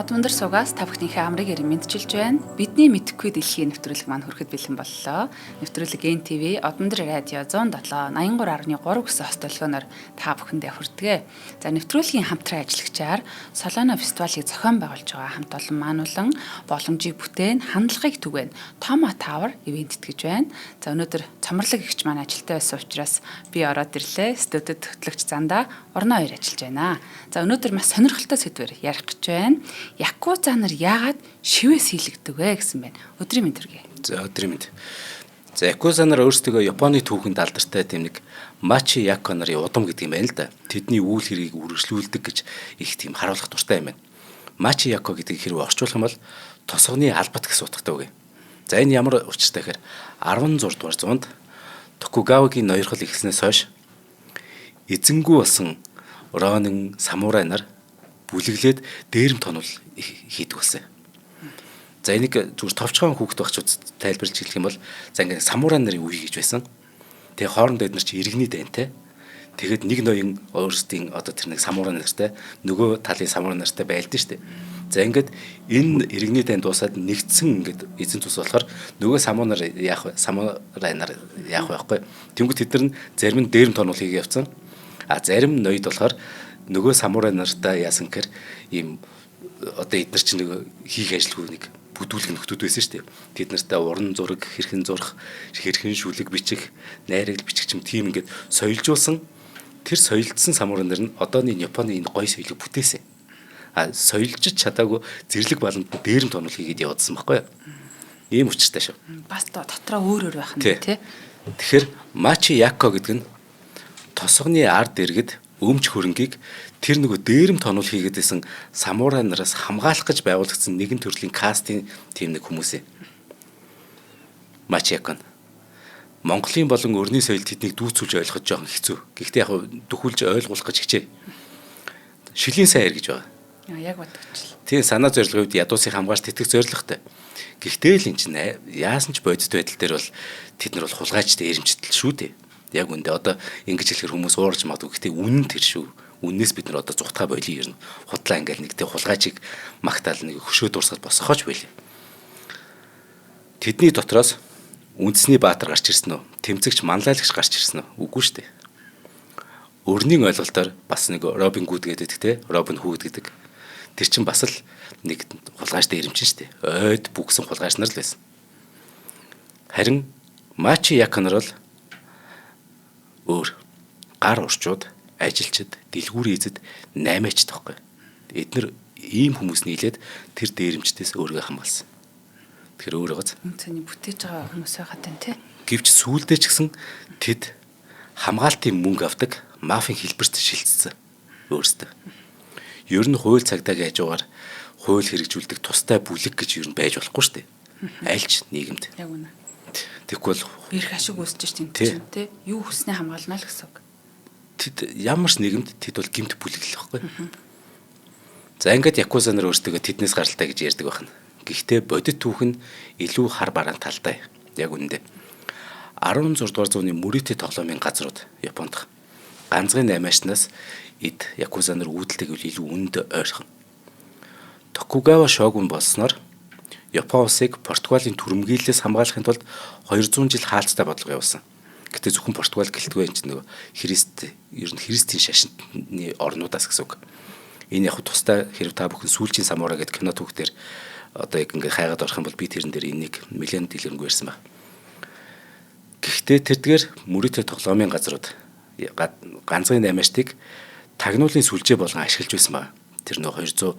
Одмондөр суугаас та бүхнийхээ амрыг ярин мэдчилж байна. Бидний мэдхгүй дэлхийн нэвтрүүлэг маань хүрэхэд бэлэн боллоо. Нэвтрүүлэг НТV Одмондөр радио 107 83.3 гэсэн хост төлгөөнөөр та бүхэндээ хүрдэгэ. За нэвтрүүлгийн хамтран ажиллагчаар Солоно фестивалыг зохион байгуулж байгаа хамт олон маануулан боломжийг бүтээн хандлагыг түгээн Тома Tower ивент итгэж байна. За өнөөдөр цомрлог игч маань ажилтаа байсан учраас би ороод ирлээ. Студид хөтлөгч Зандаа орноо хоёр ажиллаж байна. За өнөөдөр маш сонирхолтой сэдвээр ярих гэж байна. Якуза нар яагаад шивээс хийлэгдэг вэ гэсэн байна. Өдрийн мэнд төргий. За өдрийн мэнд. За Якуза нар өөрсдөө Японы түүхэнд алдартай тийм нэг Мачи Яко нарын удам гэдэг юм байна л да. Тэдний үйл хэргийг үргэлжлүүлдэг гэж их тийм харуулах дуртай юм байна. Мачи Яко гэдэг хэрэг орчуулах юм бол тосгоны албат гэсэн утгатай үг. За энэ ямар учиртай гэхээр 16 дугаар зуунд Токугавагийн ноёрхол эхэлснээс хойш эзэнгүй болсон Ронин самурай нар бүлэглээд дээрэм тонол хийдэг болсон. За энийг зүгээр товчхон хүүхэд багчууд тайлбарлаж хэлэх юм бол за ингээд самурай нарын үе гэж байсан. Тэгээ хоорондоо эдгээр чи иргэний дайнтай. Тэгэхэд нэг ноён өөрсдийн одоо тэр нэг самурай нартай нөгөө талын самурай нартай байлдсан шүү дээ. За ингээд энэ иргэний дайн дуусаад нэгдсэн ингээд эзэн тус болохоор нөгөө самурай нар яах вэ? Тэнгүүд тэд нар зарим нь дээрэм тонол хийгээ явцсан. А зарим ноёд болохоор нөгөө самурай нартай яасан гэхээр ийм одоо эдгээр чинь нэг хийх ажилгүй нэг бүдүүлэг нөхдүүд байсан шүү дээ. Тэд нартай уран зураг, хэрхэн зурх, хэрхэн шүлэг бичих, найраг бичих юм тийм ингээд соёлжуулсан тэр соёлдсон самурай нар нь одооны Японы энэ гоё соёлыг бүтээсэн. А соёлжиж чадаагүй зэрлэг баланд дээрэм тонол хийгээд явуулсан байхгүй юу? Ийм учиртай шүү. Бас дотроо өөр байх нь тий. Тэгэхээр Мачи Яко гэдэг нь тосгоны ард иргэд өмч хөрөнгийг тэр нөгөө дээрэм тонол хийгээдсэн самурай нараас хамгаалах гэж байгуулагдсан нэгэн төрлийн кастын тийм нэг хүмүүс юм. Мачи Яко. Монголын болон өрний соёлд тэднийг дүүцүүлж ойлгоход жоохон хэцүү. Гэхдээ яг дөхүүлж ойлгуулах гэж хичээ. Шилийн сайр гэж байгаа. Яг бодогч. Тийм санаа зорилгын үед ядуусыг хамгаалж тэтгэх зорилготой. Гэхдээ л энэ чинь яасан ч бодит байдал дээр бол тэд нар бол хулгайч дээрэмчтэл шүү дээ. Яг үндэ одоо ингэж хэлэхэр хүмүүс уурж магадгүй. Гэхдээ үнэн тэр шүү. Үннээс бид нар одоо зүгтгаа болий ернэ. Худлаа ингээл нэг тэ хулгайчийг магтаал нэг хөшөө дурсаад босгооч байли. Тэдний дотроос үндэсний баатар гарч ирсэн үү? Тэмцэгч манлайлагч гарч ирсэн үү? Үгүй шүү дээ. Өрнийн ойлголтоор бас нэг Робин Гуд гэдэг те, Робин Худ гэдэг. Тэр чинь бас л нэг хулгайч дээрэмчин шүү дээ. Ойд бүгсэн хулгайч нар л байсан. Харин Мачи Яко нар бол өөр гар урчууд, ажилчид, дэлгүүрийн эзэд наймаач таахгүй. Эднэр ийм хүмүүс нийлээд тэр дээрэмчдээс өөрийгөө хамгаалсан. Тэгэхээр өөрөөгөө үнцний бүтээж байгаа хүмүүсээ хатан тий. Гэвч сүүлдээ ч гэсэн тэд хамгаалтын мөнгө авдаг мафийн хэлбэрт шилжсэн өөрсдөө. Ер нь хууль цагдаагийн хажуугаар хууль хэрэгжүүлдэг тустай бүлэг гэж ер нь байж болохгүй шүү дээ. Альч нийгэмд. Яг үнэ. Тэгвэл эрх ашиг үүсэж чинь тий. Юу хүснээ хамгаална л гэсэн үг. Тэд ямар ч нийгэмд тэд бол гэмт бүлэг л байхгүй. За ингээд Якуза нар өөрсдөө тэднээс гаралтай гэж ярьдаг байна. Гэхдээ бодит түүх нь илүү хар бараан талтай. Яг үнэндээ 16 дугаар зууны Мөрөтэй тоглоомын газрууд Японд ганцхан наймаачнаас эд Якуза нар үүдэлтэйг илүү үнд ойрхон. Токугава шогун болсноор Япон улсыг Португалийн түрэмгийллээс хамгаалахын тулд 200 жил хаалттай бодлого явуулсан. Гэтэ зөвхөн Португал гэлтгүй энэ нэг христийн шашинтны орнуудаас гэсэн үг. Энэ яг тустай хэрэг та бүхэн сүүлчийн самурай гэдэг кино түүхтэр одоо яг ингээд хайгаад орох юм бол би тэрэн дээр энийг нэлээд дэлгэрэнгүй ярьсан байна. Гэхдээ тэрдгээр Мөрөтэй тоглоомын газрууд ганцхан наймаачдыг тагнуулын сүлжээ болгон ашиглаж байсан байна. Тэр нөө 200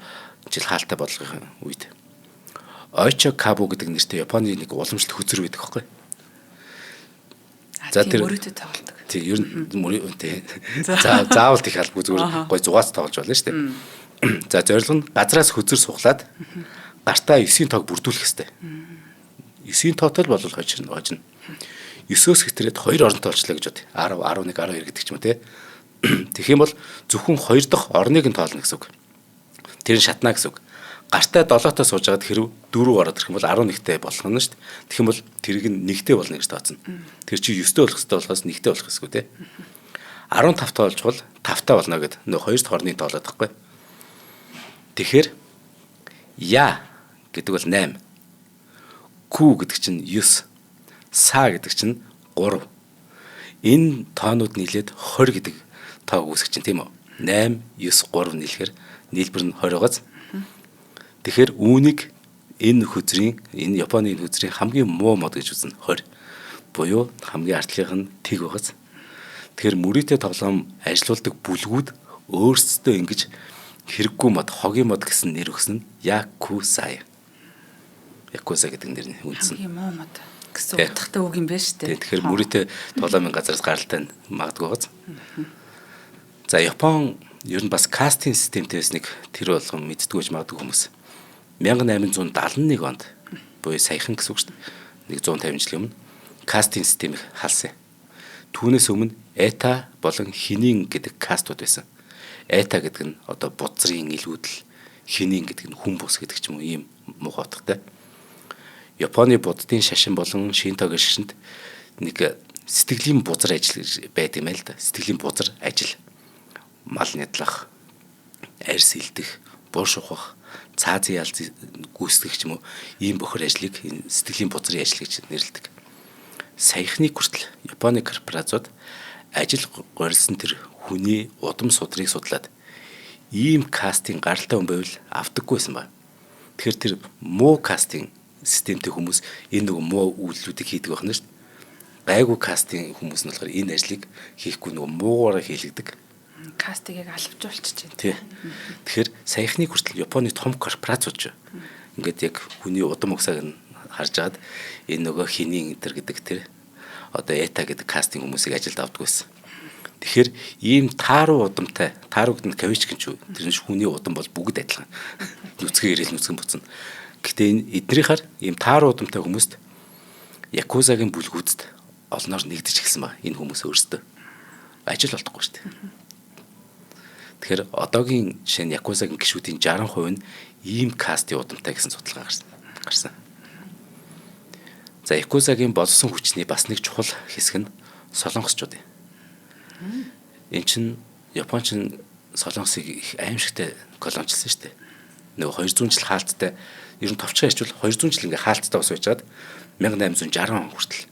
жил хаалттай бодлогын үед. Ойчо Кабу гэдэг нэртэй Японы нэг уламжлалт хөзөр байдаг байхгүй. За тэр Мөрөтэй тоглодог. Тийм ер нь заавал их албагүй зүгээр гой зугаац тоглож болно шүү дээ. За зорилго нь газраас хөзөр суглаад гартаа 9 тоог бүрдүүлэх хэрэгтэй. 9 тоотой л бол хожно. 9-өөс хэтрээд 2 оронтой олчлаа гэж бод. 10, 11, 12 гэдэг ч юм уу те. Тэгэх юм бол зөвхөн 2 дахь орныг нь тоолно гэсэн үг. Тэр нь шатна гэсэн үг. Гартаа 7-тоо сууж байгаад хэрв 4 ороод ирэх юм бол 11-тэй болох нь шүү дээ. Тэгэх юм бол тэрийг нь 1-тэй болно гэж тооцно. Тэр чи 9-тэй болох хэрэгтэй болохоос 1-тэй болох гэсэн үг те. 15 тоолж бол 5-тай болно гэд нөө 2 дахь орны тоолоод байхгүй. Тэгэхээр Я гэдэг бол 8. Ку гэдэг чинь 9. Са гэдэг чинь 3. Энэ тоонууд нийлээд 20 гэдэг тоог үүсгэж чинь тийм үү? 8, 9, 3 нийлэхээр нийлбэр нь 20 байгааз. Тэгэхээр үүнийг энэ Японы энэ хөзрийн хамгийн муу мод гэж үзнэ 20. Буюу хамгийн ардлынх нь тэг байгааз. Тэгэхээр мөрийтэй тоглоом ажилуулдаг бүлгүүд өөрсдөө ингэж хэрэггүй мод, хогийн мод гэсэн нэр өгсөн нь Якуза. Якуза гэдэг нэр нь үндсэн. Хамгийн муу мод гэсэн утгатай үг юм байна шүү дээ. Тэгэхээр мөрийтэй тоглоомын газараас гаралтай магадгүй байгааз. За Япон ер нь бас кастинг системтэй байсныг тэр болгон мэддэггүй гэж магадгүй хүмүүс. 1871 онд буюу саяхан гэсэн үг шүү дээ. 150 жилийн өмнө кастинг системийг халсан. Түүнээс өмнө эта болон хинин гэдэг кастууд байсан. Эта гэдэг нь одоо бузрын илүүдэл, хинин гэдэг нь хүн бус гэдэг ч юм уу ийм муухай утгатай. Японы буддын шашин болон шинтогийн шашинд нэг сэтгэлийн бузар ажил гэж байдаг юм л да. Сэтгэлийн бузар ажил. Мал нядлах, арьс илдэх, буш ухах, цаазын ялз гүйцэтгэх ч юм уу ийм бохор ажлыг сэтгэлийн бузрын ажил гэж нэрлэдэг. Саяхны хүртэл Японы корпорациуд ажил горилсон тэр хүний удам судрыг судлаад ийм кастинг гаралтай хүн байвал автаггүйсэн ба. Тэгэхээр тэр муу кастинг системтэй хүмүүс энэ нэг муу үйлдэлүүдийг хийдэг байна шүү дээ. Гайгүй кастинг хүмүүс нь болохоор энэ ажлыг хийхгүй нэг муугаараа хийлэгдэг. Кастингийг алавжуулчих чинь. Тий. Тэгэхээр саяхны хүртэл Японы том корпорациуд ч ингээд яг хүний удам угсааг нь харж агаад энэ нөгөө хинийн энэ гэдэг тэр одоо эта гэдэг кастинг хүмүүсийг ажилд авдаг байсан. Тэгэхээр ийм тааруу удамтай, тааруу гэдэг нь кавичкин ч үү. Тэр нь хүний удам бол бүгд адилхан. Нүцгэн ирээл нүцгэн буцна. Гэхдээ энэ эднэрийнхаар ийм тааруу удамтай хүмүүст Якузагийн бүлгүүдэд олноор нэгдэж эхэлсэн ба энэ хүмүүс өөрсдөө ажил олдохгүй шүү дээ. Тэгэхээр одоогийн жишээ нь Якузагийн гишүүдийн 60% нь ийм кастын удамтай гэсэн судалгаа гарсан. За Якузагийн болсон хүчний бас нэг чухал хэсэг нь солонгосчууд юм. Энд чинь Японч нь солонгосыг их аимшигтай колончлсан шүү дээ. Нөгөө 200 жил хаалттай ер нь товчхон ярьчвал 200 жил ингээ хаалттай ус байжгаад 1860 он хүртэл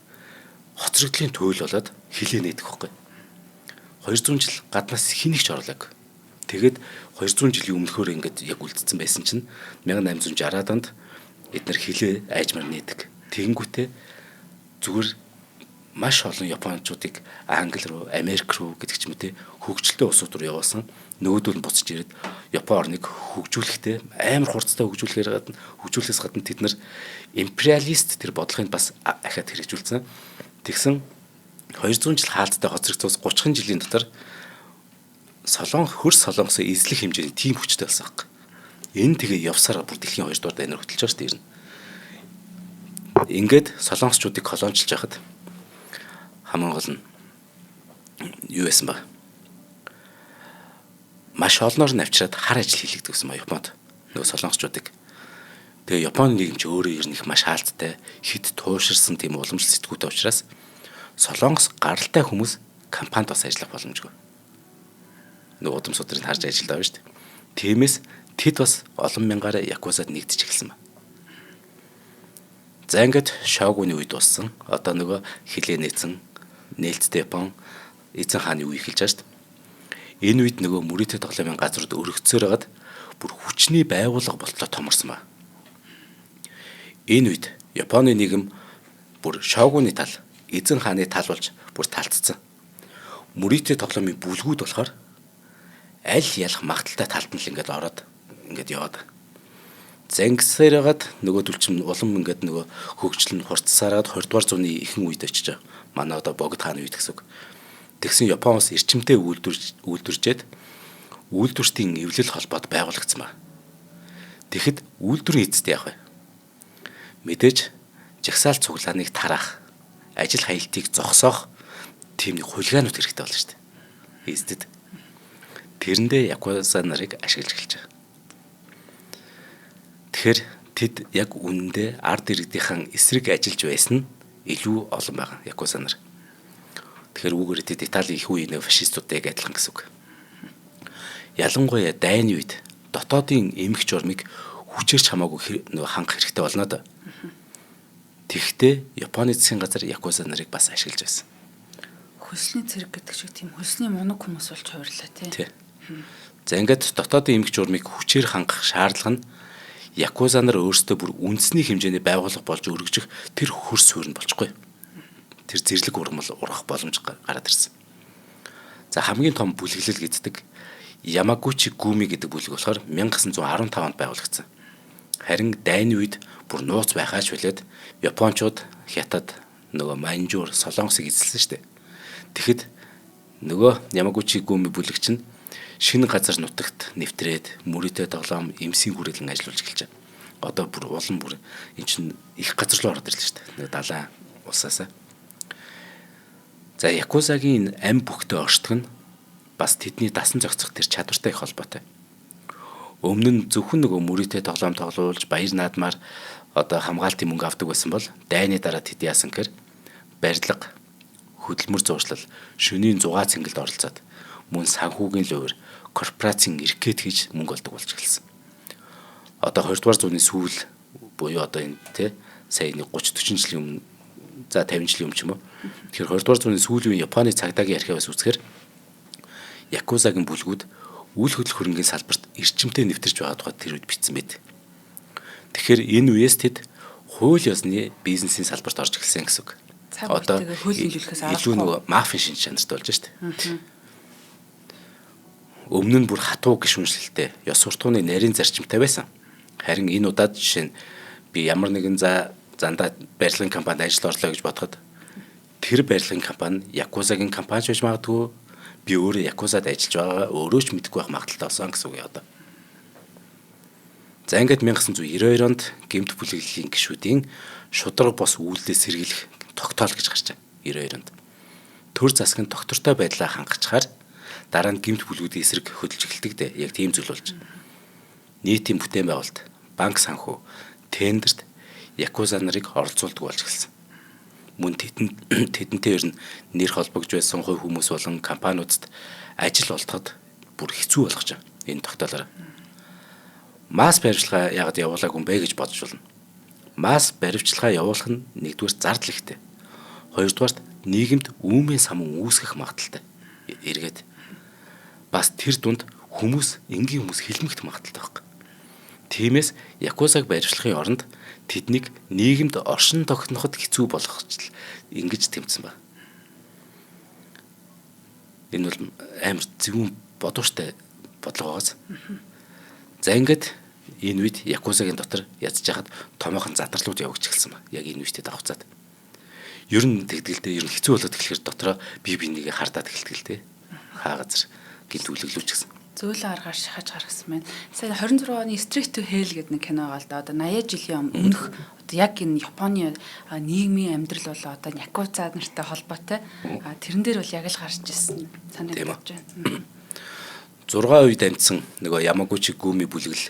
хоцрогдлын туйл болоод хилээ нээдэг хөхгүй. 200 жил гаднаас хин их ч орлог. Тэгээд 200 жилийн өмнөхөр ингээд яг үлдсэн байсан чинь 1860-аад онд эдгээр хилээ айжмар нээдэг. Тэгэнгүүтээ зүгээр маш олон японочдыг Англи руу, Америк руу гэдэг ч юм уу те хөгжилтэй улсууд руу явуулсан. Нөгөөдөл нь буцаж ирээд Япон орныг хөгжүүлэхдээ амар хурцтай хөгжүүлэхээс гадна тэд нар империалист тэр бодлогыг бас ахаад хэрэгжүүлсэн. Тэгсэн 200 жил хаалттай хоцрогдсоос 30 жилийн дотор хөрс солонгосоо эзлэх хэмжээний тийм хүчтэй болсон хэрэг. Энэ тэгээ явсараа бүр дэлхийн 2 дугаар дайнаар хөтлөж байгаа шүү дээ. Ингээд солонгосчуудыг колончлж байхад хамгийн гол нь юу байсан бэ? Маш олноор нь авчираад хар ажил хийлэгдэг гэсэн ба Японд. Нөгөө солонгосчуудыг. Тэгээ Японы нийгэмч өөрөө ер нь их маш хаалттай, хит тууширсан тийм уламжлал сэтгүүтэй учраас солонгос гаралтай хүмүүс компанид бас ажиллах боломжгүй. Нөгөө удам судрыг харж ажилд авна шүү дээ. Тиймээс тэд бас олон мянгаараа Якузад нэгдэж эхэлсэн ба. За ингээд шоугуны үед болсон. Одоо нөгөө хилээ нээлттэй Япон эзэн хааны үе эхэлж байгаа шүү дээ. Энэ үед нөгөө мөрийтэй тоглоомын газрууд өргөцсөөр хагаад бүр хүчний байгууллага болтлоо томорсон ба. Энэ үед Японы нийгэм бүр шоугуны тал, эзэн хааны тал болж бүр талцсан. Мөрийтэй тоглоомын бүлгүүд болохоор аль ялах магадaltaй талд нь л ингээд ороод ингээд яваад. Зангисараад нөгөө түлчм улам ингээд нөгөө хөгжил нь хурцсараад 20 дугаар зууны ихэнх үед очиж байгаа. Манай одоо Богд хааны үед гэсэн үг. Тэгсэн Японоос эрчимтэй үйлдвэржээд үйлдвэрчдийн эвлэл холбоод байгуулагдсан ба. Тэгэхэд үйлдвэрийн эзэд яах вэ? Мэдээж жагсаал цуглааныг тараах, ажил хаялтыг зогсоох тийм нэг хулиганууд хэрэгтэй болно шүү дээ. Эздэд. Тэрэндээ Якуза нарыг ашиглаж эхэлж байгаа. Тэгэхээр тэд яг үнэндээ ард иргэдийнхэн эсрэг ажиллаж байсан нь илүү олон байгаа Якуза нар. Тэгэхээр үүгээр тэд Италийн их үеийн фашистуудыг адилхан гэсэн үг. Ялангуяа дайны үед дотоодын эмх журмыг хүчээрч хамаагүй нөгөө хангах хэрэгтэй болно доо. Тэгэхдээ Японы засгийн газар якуза нарыг бас ашиглаж байсан. Хөлсний цэрэг гэдэг шиг тийм хөлсний мунаг хүмүүс болж хувирлаа тий. За ингээд дотоодын эмгэг журмыг хүчээр хангах шаардлага нь якуза нар өөрсдөө бүр үндэсний хэмжээний байгууллага болж өргөжих тэр хөрс суурь нь болчихгүй. Тэр зэрлэг ургамал ургах боломж гараад ирсэн. За хамгийн том бүлэглэл гэддэг Ямагучи Гуми гэдэг бүлэг болохоор 1915 онд байгуулагдсан. Харин дайны үед бүр нууц байхаач билээд Япончууд хятад нөгөө Манжуур, Солонгосыг эзэлсэн шүү дээ. Тэгэхэд нөгөө Ямагучи Гуми бүлэг чинь шинэ газар нутагт нэвтрээд мөрөдөө тоглоом эмсийн хүрээлэн ажиллаж эхэлж байна. Одоо бүр улам бүр эн чинь их газар руу ороод ирлээ шүү дээ. Нэг далайн улсаасаа. За якузагийн ам бүхтэй оршдог нь бас тэдний дасан зохицох тэр чадвартай их холбоотой. Өмнө нь зөвхөн нөгөө мөрөдөө тоглоом тоглуулж баяр наадмаар одоо хамгаалтын мөнгө авдаг байсан бол дайны дараа тэд яасан гэхээр барилга, хөдөлмөр зуршлал, шөнийн зугаа цэнгэлд оролцоод мөн санхүүгийн луур, корпорацийн эрхгээд хийж мөнгө олдог болж эхэлсэн. Одоо 20 дугаар зууны сүүл буюу одоо энэ тий сая 30-40 жилийн өмнө за 50 жилийн өмнө ч юм уу. Тэгэхээр 20 дугаар зууны сүүлийн үеийн Японы цагдаагийн архиваас үзэхээр якузагийн бүлгүүд үйл хөдлөх хөрөнгийн салбарт эрчимтэй нэвтэрч байгаа тухай тэр үед бичсэн байд. Тэгэхээр энэ үеэс тэд хууль ёсны бизнесийн салбарт орж эхэлсэн гэсэн үг. Одоо хуулийн төлөхөөс илүү нөгөө мафийн шинж чанартай болж штэ. Өмнө нь бүр хатуу гишүүншлэлтэй ёс суртахууны нарийн зарчимтай байсан. Харин энэ удаад жишээ нь би ямар нэгэн зандаа барилгын компанид ажил орлоо гэж бодоход тэр барилгын компани якузагийн компани ч байж магадгүй би өөрөө якузад ажиллаж байгаа өөрөө ч мэдэхгүй байх магадaltaй болсон гэсэн үг яа одоо. За ингээд 1992 онд гэмт бүлэглэлийн гишүүдийн шударга бос үйлдэл сэргийлэх тогтоол гэж гарч байна. 92 онд. Төр засаг нь доктортой байдлаа хангачаар дараа нь гэмт бүлгүүдийн эсрэг хөдөлж эхэлдэг дээ. Яг тийм зүйл болж. Нийтийн бүтээн байгуулалт, банк санхүү, тендерт якуза нарыг оролцуулдаг болж эхэлсэн. Мөн тэдэнтэй ер нь нэр холбогдож байсан хувь хүмүүс болон компаниудад ажил олдоход бүр хэцүү болгож байна. Энэ тогтоолоор. Масс баримтлагаа яагаад явуулаагүй юм бэ гэж бодож болно. Масс баримтлагаа явуулах нь нэгдүгээр зардал ихтэй. Хоёрдугаарт нийгэмд үүмэн самун үүсгэх магадaltaй. Эргээд бас тэр дунд энгийн хүмүүс хилмигдэх магадaltaй байхгүй. Тиймээс якузаг баримтлахын оронд тэднийг нийгэмд оршин тогтноход хэцүү болгох ингэж тэмцсэн ба. Энэ бол амар зөвүүн бодууштай бодлогоогоос. За ингээд энэ үед якузагийн дотор ядж хахад томоохон задарлууд явагдаж эхэлсэн ба. Яг энэ үедээ давхцаад. Ер нь тэгдэлтэй ер нь хэцүү болоод эхлэхээр дотроо би бинийгээ хардаад эхэлдэг л дээ. Хаа газар гинт үлэглүүлж гисэн. Зөөлөн аргаар шахаж гаргасан байна. Сая 26 оны Street to Hell гэдэг нэг кино байгаа л да. Одоо 80 жилийн өмнөх одоо яг энэ Японы нийгмийн амьдрал бол одоо якуза нартай холбоотой. Тэрэн дээр бол яг л гарч ирсэн санагдаж байна. 6 үед амьдсан нөгөө Ямагучи Гуми бүлэгл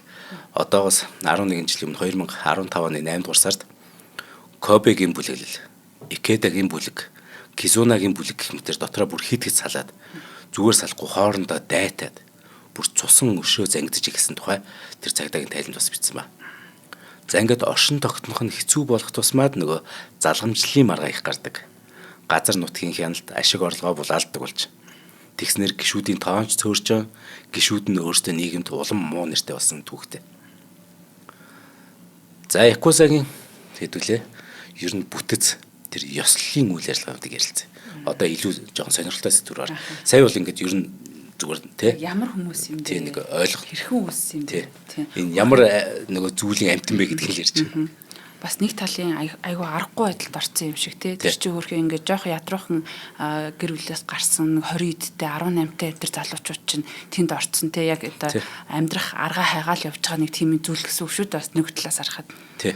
одоогоос 11 жилийн өмнө 2015 оны 8 дугаар сард Кобегийн бүлэглэл, Икедагийн бүлэг, Кизунагийн бүлэг гэх мэтэр дотроо бүр хит салаад зүгээр салахгүй хоорондоо дайтаад бүр цусан өшөө зангидж ихсэн тухай тэр цагдаагийн тайланд бас бичсэн ба. За ингээд оршин тогтнох нь хэцүү болох тусмаад нөгөө залгамжлалын маргаа их гардаг. Газар нутгийн хяналт ашиг орлогоо булаалдаг болж. Тэгснэр гишүүдийн тоонч цөөрчөн гишүүд нь өөрсдөө нийгэмд улам муу нэртэй болсон түүхтэй. За якузагийн хэдүүлээ ер нь бүтэц тэр ёслолын үйл ажиллагааг ярилцсан. Одоо илүү жоохон сонирхолтой сэдвээр. Сая бол ингээд ер нь зүгээр тий. Ямар хүмүүс юм бэ? Тий нэг ойлгох. Хэрхэн хүмүүс юм бэ? Тий. Энэ ямар нөгөө зүйлийн амтан бэ гэдгийг л ярьж байна. Бас нэг талын айгүй аргагүй байдалд орсон юм шиг тий. Тэр чинь өөрхөн ингээд жоох ядруулхан гэр бүлээс гарсан 20 эдтэй 18-тай тэр залуучууд чинь тэнд орцсон тий. Яг одоо амьдрах аргаа хайгаал явж байгаа нэг тийм зүйл гэсэн үг шүү дээ. Бас нэг талаас харахад. Тий.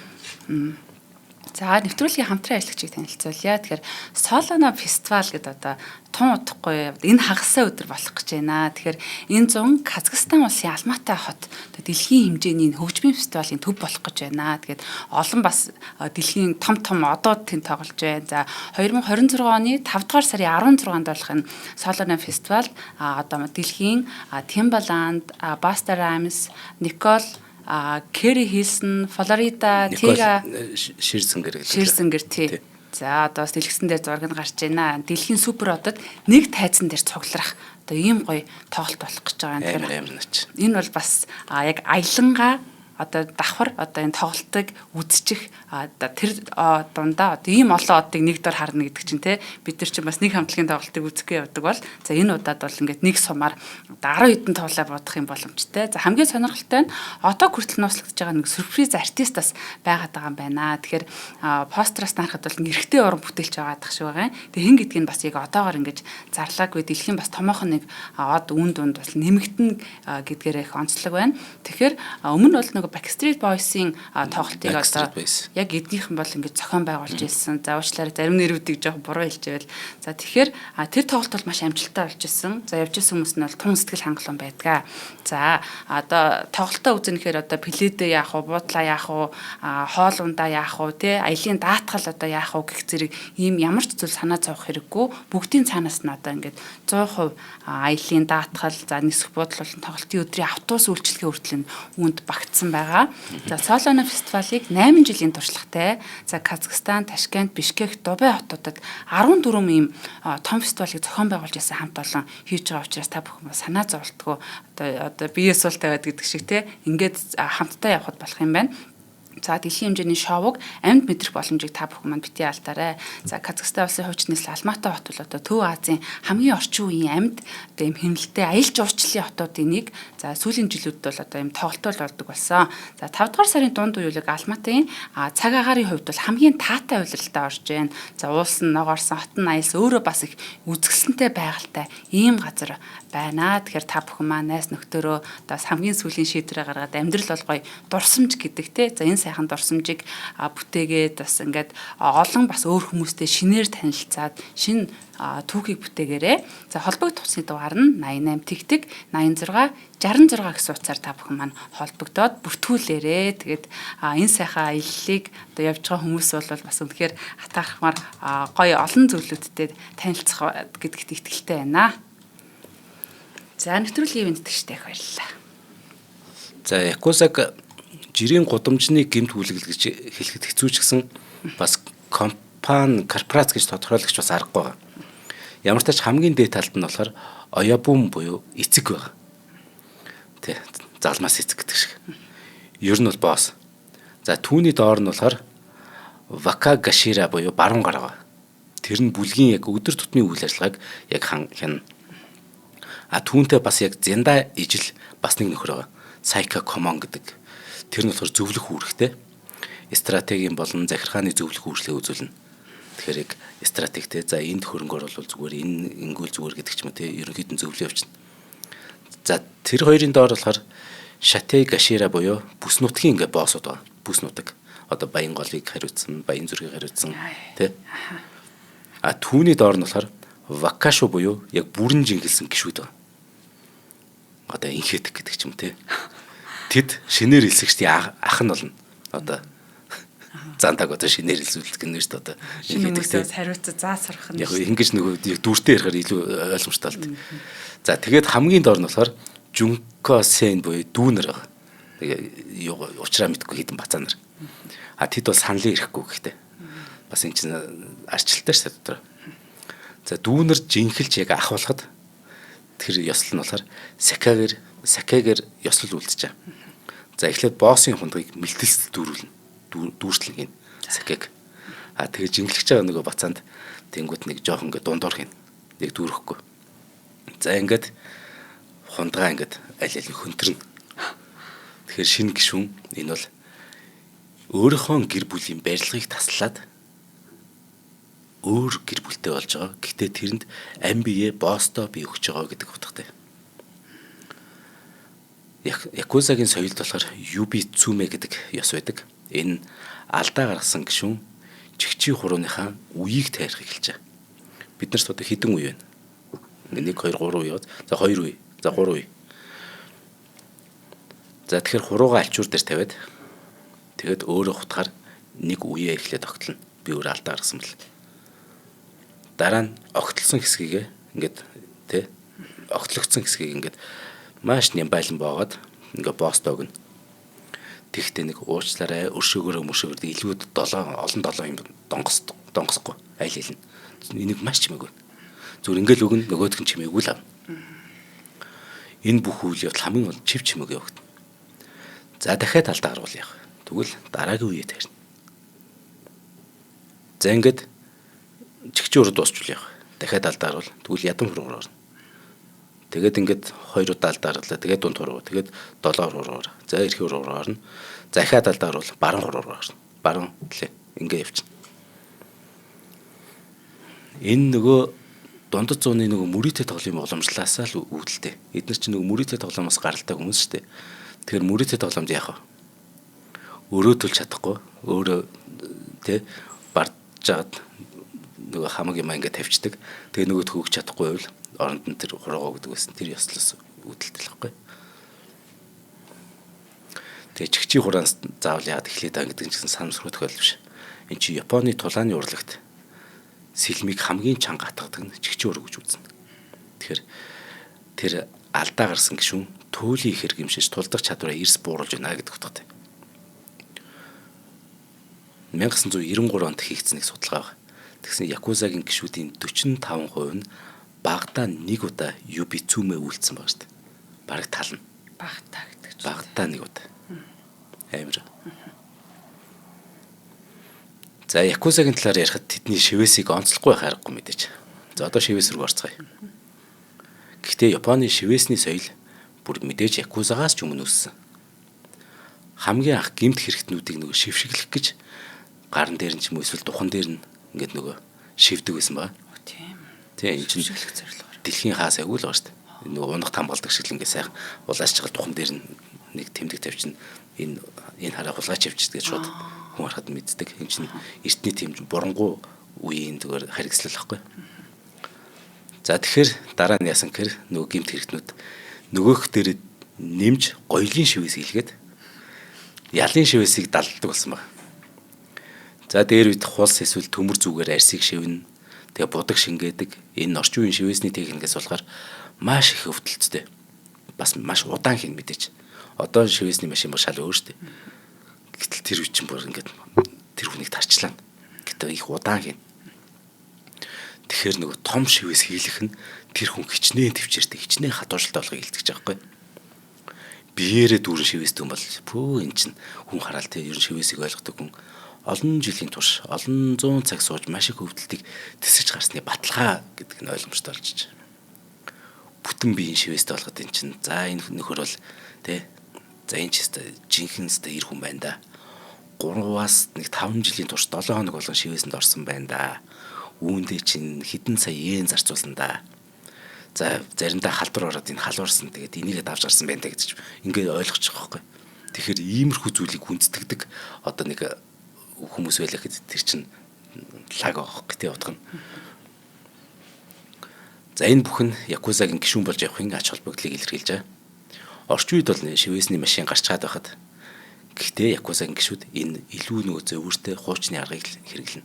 За нэвтрүүлгийн хамтран ажиллагчийг танилцуулъя. Тэгэхээр Солоно фестивал гэдэг одоо тун удахгүй энэ хагасаа өдөр болох гэж байна. Тэгэхээр энэ 100 Казахстан улсын Алматай хот дэлхийн хэмжээний хөгжмийн фестивалийн төв болох гэж байна. Тэгээд олон бас дэлхийн том одууд тэнд тоглож байна. За 2026 оны 5 дугаар сарын 16-нд болох энэ Солоно фестивал одоо дэлхийн Timbaland, Busta Rhymes, Nicole Кэри Хилсон, Флорида, Тига Ширзэнгэр гэдэг. Ширзэнгэр тий. За одоо бас дэлгэцэн дээр зураг нь гарч байна. Дэлхийн супер одод нэг тайзан дээр цугларах одоо ийм гоё тоглолт болох гэж байгаа юм. Энэ бол бас яг аялангаа одоо давхар одоо энэ тоглолтыг үзчих одоо тэр дундаа одоо ийм олон одыг нэг дор харна гэдэг чинь те бид нар чинь бас нэг хамтлагийн тоглолтыг үзэхгүй явдаг бол за энэ удаад бол ингээд нэг сумаар одоо 10 хэдэн тоглоо бодох юм боломжтой. За хамгийн сонирхолтой нь одоо хүртэл нууцлагдж байгаа нэг сюрприз артист бас байгаад байгаа юм байна. Тэгэхээр постероос нарахад бол нэрхтээ уран бүтээлч байгаадах шиг байгаа юм. Тэгээ хэн гэдгийг нь бас яг одоогоор ингэж зарлаагүй дэлхийн бас томоохон нэг од үн дунд бас нэмэгдэн гэдгээр их онцлог байна. Тэгэхээр өмнө бол Backstreet Boys-ийн тоглолтыг одоо яг эднийхэн бол ингэж зохион байгуулж ирсэн. За уучлаарай зарим нэрүүдийг жоох буруу хэлжээвэл. За тэгэхээр тэр тоглолт бол маш амжилттай болж ирсэн. За явж ирсэн хүмүүс нь бол тун сэтгэл хангалуун байдгаа. За одоо тоглолтоо үзэнэхээр одоо пледэ яах вэ, буудлаа яах вэ, хоол ундаа яах вэ, тэ аялын даатгал одоо яах вэ гэх зэрэг ийм ямар ч зүйл санаа зовох хэрэггүй. Бүгдийн цаанаас нь одоо ингэж 100% аялын даатгал, за нисэх буудлын тоглолтын өдрийн автобус үйлчилгээ хүртэл үүнд багтсан байгаа. За Солоно фестивалыг 8 жилийн туршлагатай. За Казахстан, Ташкент, Бишкек, Дубай хотуудад 14 ийм том фестивалыг зохион байгуулж ирсэн хамт олон хийж байгаа учраас та бүхэн санаа зовлтгүй одоо бие суултай байдаг гэдэг шиг те ингээд хамтдаа явхад болох юм байна. За дэлхийн хэмжээний шоуг амьд мэдрэх боломжийг та бүхэн манд битгий алдаарай. За Казахстан улсын хувьч нийслэл Алматы хот бол одоо Төв Азийн хамгийн орчин үеийн амьд одоо юм хэмнэлтэй аялал жуулчлалын хотуудын нэг. За сүүлийн жилүүд бол одоо юм тоглолтол болдог болсон. За 5 дугаар сарын дунд үеүлэг Алматын цаг агаарын хувьд бол хамгийн таатай хувилралтай орж байна. За уулсан, ногоорсон, хотын аялал өөрөө бас их үзэсгэлэнтэй байгальтай ийм газар байна. Тэгэхээр та бүхэн маань найс нөхдөөрөө бас хамгийн сүүлийн шийдвэрээ гаргаад амьдрал бол гоё дурсамж гэдэг те. За энэ сайхан дурсамжийг бүтээгээд бас ингээд олон бас өөр хүмүүстэй шинээр танилцаад шинэ түүхийг бүтээгээрэй. За холбогдох усны дугаар нь 88 тэгтэг 86 66 гэсэн утсаар та бүхэн маань холбогдоод бүртгүүлээрэй. Тэгээд энэ сайхан аяллыг одоо явж байгаа хүмүүс бол бас үнэхээр хатаархмаар гоё олон зүйлүүдтэй танилцах гэдэгт итгэлтэй байна. За нэвтрүүлгийн эвэнтгчтэй их баярлалаа. За Якузаг жирийн гудамжны гэмт хүлэгэл гэж хэлэхэд хэцүү ч гэсэн бас компани корпорац гэж тодорхойлогч бас аргагүй байгаа. Ямар ч тач хамгийн дээд талд нь болохоор оябун буюу эцэг байгаа. Тэ залмаас эцэг гэдэг шиг. Ер нь бол босс. За түүний доор нь болохоор вака гашира буюу баруун гар байгаа. Тэр нь бүлгийн яг өдөр тутмын үйл ажиллагааг яг хянана. Түүнтэй бас яг зэнда ижил бас нэг нөхөр байгаа. Сайка комон гэдэг. Тэр нь болохоор зөвлөх үүрэгтэй. Стратегийн болон захиргааны зөвлөх үйлчлэгээ үзүүлнэ. Тэгэхээр яг стратегтэй за энд хөрөнгө оруулах зүгээр энэ ингүүл зүгээр гэдэг ч юм уу те ерөнхийдөө зөвлөө явчихна. За тэр хоёрын доор болохоор Шатей Гашира буюу бүс нутгийн ингээ боссууд байгаа. Бүс нутаг. Одоо Баян голыг хариуцсан, Баян зүргийг хариуцсан те. Түүний доор нь болохоор Вакашу буюу яг бүрэн жингэлсэн гişүүд байгаа. Одоо инхэтг гэдэг ч юм те. Тэд шинээр элсэгчдийн ах нь болно. Одоо зантаг одоо шинээр элсүүлдэг гэнэ шүү дээ одоо. Инхэтгээс хариуцаж заа сурах нь. Яг ингэж нөгөө дүүртэй ярихаар илүү ойлгомжтой л дээ. За тэгээд хамгийн доор нь болохоор Жунко Сен буюу дүүнэр байгаа. Тэгээ уучраа мэдгүй хідэн бацаа нар. Тэд бол саналын ирэхгүй гэхдээ. Бас энэ чинь арчилтай шүү дээ дотроо. За дүүнэр жинхэлж яг ах болоход тэр ёслол нь болохоор сакагээр ёслол үлдчихэ. За эхлээд боссын хундгийг мэлтэлсэл дүүрүүлнэ. Дүүрслэг ийн сакаг. Тэгээ жинглэж байгаа нөгөө бацаанд тэнгууд нэг жоох ингээ дундуур хийн. Яг дүүрэхгүй. За ингээд хундгаа ингээд аль аль хөнтөрнө. Тэгэхээр шинэ гишүүн энэ бол өөрийнхөө гэр бүлийн барилгыг таслаад өөр гэр бүлтэй болж байгаа. Гэхдээ тэрэнд ам бие боостой бий өгч байгаа гэдэг утгатай. Якузагийн соёлд болохоор Юби Цүмэ гэдэг ёс байдаг. Энэ алдаа гаргасан гишүүн чигчийн хурууныхаа үеийг тайрах эхэлж байгаа. Бид нарт одоо хэдэн үе байна? 1 2 3 үе. За 2 үе. За 3 үе. За тэгэхээр хуруугаа альчуур дээр тавиад тэгээд өөрөө хутгаар нэг үеэ эхлээд огтлно. Би өөрөө алдаа гаргасан бэл. Дараа нь огтлсон хэсгийг ингээд тэ огтлогдсон хэсгийг ингээд маш нямбайлан боогод ингээд бост өгнө. Тэгтээ нэг уучлаарай өршөөгөөрөө илүү олон 7 юм донгосгүй аль хэл нь. Энийг маш чимээгүй. Зүгээр ингээл өгнө нөгөөдг нь чимээгүй л авна. Энэ бүх үйл явдал хамгийн гол чив чимээгүй явагдана. За дахиад алдаа гаргуул яах. Тэгвэл дараагийн үеэ тарина. За ингээд чигчээ өрөө дуусчул яах. Дахиад алдаа гарвал тэгвэл ядам хуруугаар орно. Тэгээд ингээд 2 удаа алдаа гарлаа. Тэгээд дунд хуруугаар. Тэгээд 7 хуруугаар. За эрхээ хуруугаар орно. Захиад алдаа гарвал баруун хуруугаар орно. Баруун гэлээ. Ингээд явчихна. Энэ нөгөө дундад зууны нөгөө мөрийтэй тоглоом уламжлаасаа л үүдэлтэй. Эдгээр чинь нөгөө мөрийтэй тоглоомоос гаралтай хүмүүс шүү дээ. Тэгэхээр мөрийтэй тоглоомд яах вэ? Өөрөө төлж чадахгүй. Өөрөө тэ бардж жаад нөгөө хамаг юм ингээд тавьчихдаг. Тэгээ нөгөөд хөөгч чадахгүй байвал оронд нь тэр хуруугаа гэдэг байсан. Тэр ёслос үүдэлтэй л байхгүй. Тэгээ чигчийн хураанс заавал яагаад эхлээд байгаа гэдэг нь ч гэсэн санамсруу тохиол биш. Энд чи Японы тулааны урлагт сэлмийг хамгийн чанга атгадаг нь чигчийн ураг гэж үзнэ. Тэгэхээр тэр алдаа гарсан гишүүн туйлын их хэрэгэмшиж тулдах чадвараа эрс бууруулж байна гэдэг утгатай. 1993 онд хийгдсэн нэг судалгаа байна. Тэгсэн Якузагийн гишүүдийн 45% нь багадаа нэг удаа юбицүмэ үйлдсэн байгаа шүү дээ. Бараг тална. Багтаа гэдэг чинь. Багадаа нэг удаа. Амар. За Якузагийн талаар ярихад тэдний шивэсийг онцлохгүй байх аргагүй мэдээж. За одоо шивэс рүү орцгаая. Гэхдээ Японы шивэсний соёл бүр мэдээж Якузагаас ч өмнө үүссэн. Хамгийн анх гэмт хэрэгтнүүдийг нөгөө шившиглэх гэж гарн дээр нь ч юм уу эсвэл духан дээр нь ингээд нөгөө шивдэг байсан ба. Тийм. Тийм энэ чинь Шившиглэх зорилгоор. дэлхийн хаас аягүй л байгаа шүү дээ. Нөгөө унах тамгалдаг шиг л ингээд сайхан улааш чагаад духан дээр нь нэг тэмдэг тавьчихна. Энэ хараа хулгайч явчихдаг гэж шууд хүн харахад мэддэг. Энэ чинь эртний тийм бурангуй үеийн зүгээр харигслал байхгүй. За тэгэхээр дараа нь яасан гэхээр нөгөө гэмт хэрэгтнүүд нөгөөх дээр нэмж гоёлын шивээс хийлгээд ялын шивэсийг далдаг болсон байна. За дээр үед хулс эсвэл төмөр зүгээр арсыг шивнэ. Тэгээ будаг шингээдэг. Энэ орчин үеийн шивэсний техникээс болохоор маш их өвдөлттэй. Бас маш удаан хийн мэдээж. Одоо шивэсний машин бол шал өөр шүү дээ. Гэтэл тэр үе чинь бүр ингээд тэр хүнийг тарчлаа. Гэтэ их удаан хийн. Тэгэхээр нөгөө том шивэс хийлэх нь тэр хүн хичнээн төвчээртэй хичнээн хатуушилтай болохыг илтгэж байгаа байхгүй. Биеэрээ дүүрэн шивэстэй юм бол пөө эн чинь хүн хараал те ер нь шивэсийг ойлгодог хүн олон жилийн турш олон зуун цаг сууж маш их өвдөлтийг тэсэж гарсны баталгаа гэдэг нь ойлгомжтой болж байна. Бүтэн биеийн шивэстэй болгоод эн чинь за энэ нөхөр бол те за энэ ч жинхэнэстэй ир хүн байна да. 3-аас 5 жилийн турш 7 хоног болгон шивэсэнд орсон байна да. Үүндээ чинь хэдэн сая йен зарцуулсан да. За заримдаа халдвар ороод энэ халуурсан тэгээд энийгээ давж гарсан байна гэж ингээд ойлгож байгаа байхгүй. Тэгэхээр иймэрхүү зүйлийг хүндэтгдэг одоо нэг хүмүүс байлаа гэхэд тэр чинь лаг авах гэдэг утга нь. За энэ бүхэн Якузагийн гишүүн болж явахын ач холбогдлыг илэрхийлж байгаа. Орчин үед бол шивэсний машин гарч чаад байхад гэхдээ Якузагийн гишүүд энэ илүү нөгөө зөвөртэй хуучны аргыг хэрэглэнэ.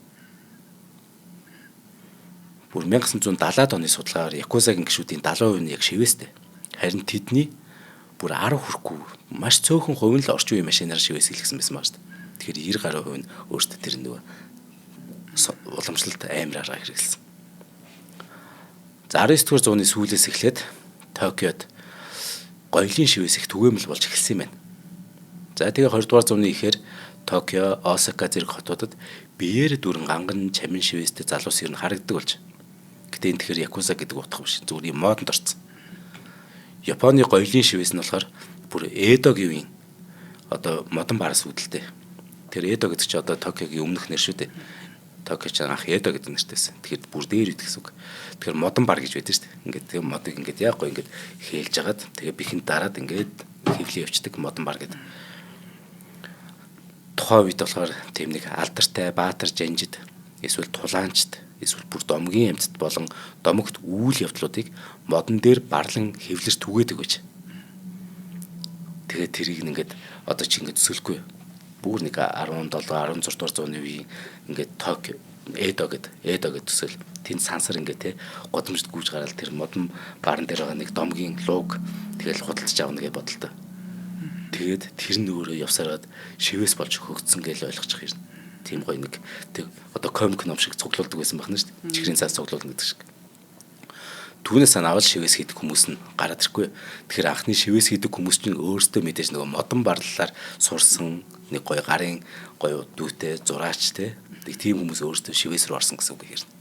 Бүр 1970-аад оны судалгаагаар Якузагийн гишүүдийн 70% нь яг шивэстэй. Харин тэдний бүр 10 хүрэхгүй маш цөөхөн хувь нь л орчин үеийн машинаар шивэс хийлгсэн байсан ба шүү дээ. Тэгэхээр 90 гаруй хувь нь өөрсдөө тэр нөгөө уламжлалт амар арга хэрэглэсэн. За 19-р зууны сүүлээс эхлээд Токиод гоёлын шивэс их түгээмэл болж эхэлсэн юм байна. За тэгээ 20-р зууны ихээр Токио, Осака зэрэг хотуудад биеэр дүрэн ганган чамин шивэстэй залуус ер нь харагддаг болж. Гэтэ энэ тэгэхээр Якуза гэдэг утга биш. Зүгээр юм модонд орсон. Японы гоёлын шивэс нь болохоор бүр Эдогийн одоо модон бараас үүдэлтэй. Тэр Эдо гэдэг чинь одоо Токиогийн өмнөх нэр шүү дээ. Токио ч анх Эдо гэдэг нэртэйсэн. Тэгэхээр бүр дээр үүд гэсэн үг. Тэгэхээр модон бар гэж байдаг шүү дээ. Ингээд тэр модыг ингээд яахгүй ингээд хээлж агаад тэгээ бихэнд дараад ингээд хэвлээ явцдаг модон бар гэдэг. Тухайн үед болохоор тийм нэг алдартай баатар жанжид эсвэл тулаанчд эсвэл бүр домгийн амьтд болон домогт үйл явдлуудыг модон дээр барлан хэвлэж түгээдэг байж. Тэгээд тэрийг ингээд одоо чи ингээд төсөөлөхгүй. Бүр нэг 17 16 дугаар зууны үеийн ингээд Токио Эдо гэд төсөөл. Тэнд сансар ингээд те годомжид гүйж гараад тэр модон баарн дээр байгаа нэг домгийн лууг тэгэл худалдаж авна гэж бодолтой. Тэгээд тэр нь өөрөө явсараад шивээс болж хөгцсөн гэж ойлгочих юм. Тийм гоё нэг тэг одоо комик ном шиг цуглуулдаг байсан байна шүү дээ. Чихрийн цаас цуглуулна гэдэг шиг. Түүнээс аваад шивээс хийдэг хүмүүс нь гараад ирэхгүй. Тэгэхээр анхны шивээс хийдэг хүмүүс чинь өөрсдөө мэдээж нөгөө модон барлалаар сурсан нэг гоё гарын гоё дүүтэй зураачтэй. Тийм хүмүүс өөрсдөө шивээс рүү орсон гэсэн үг хэрнэ.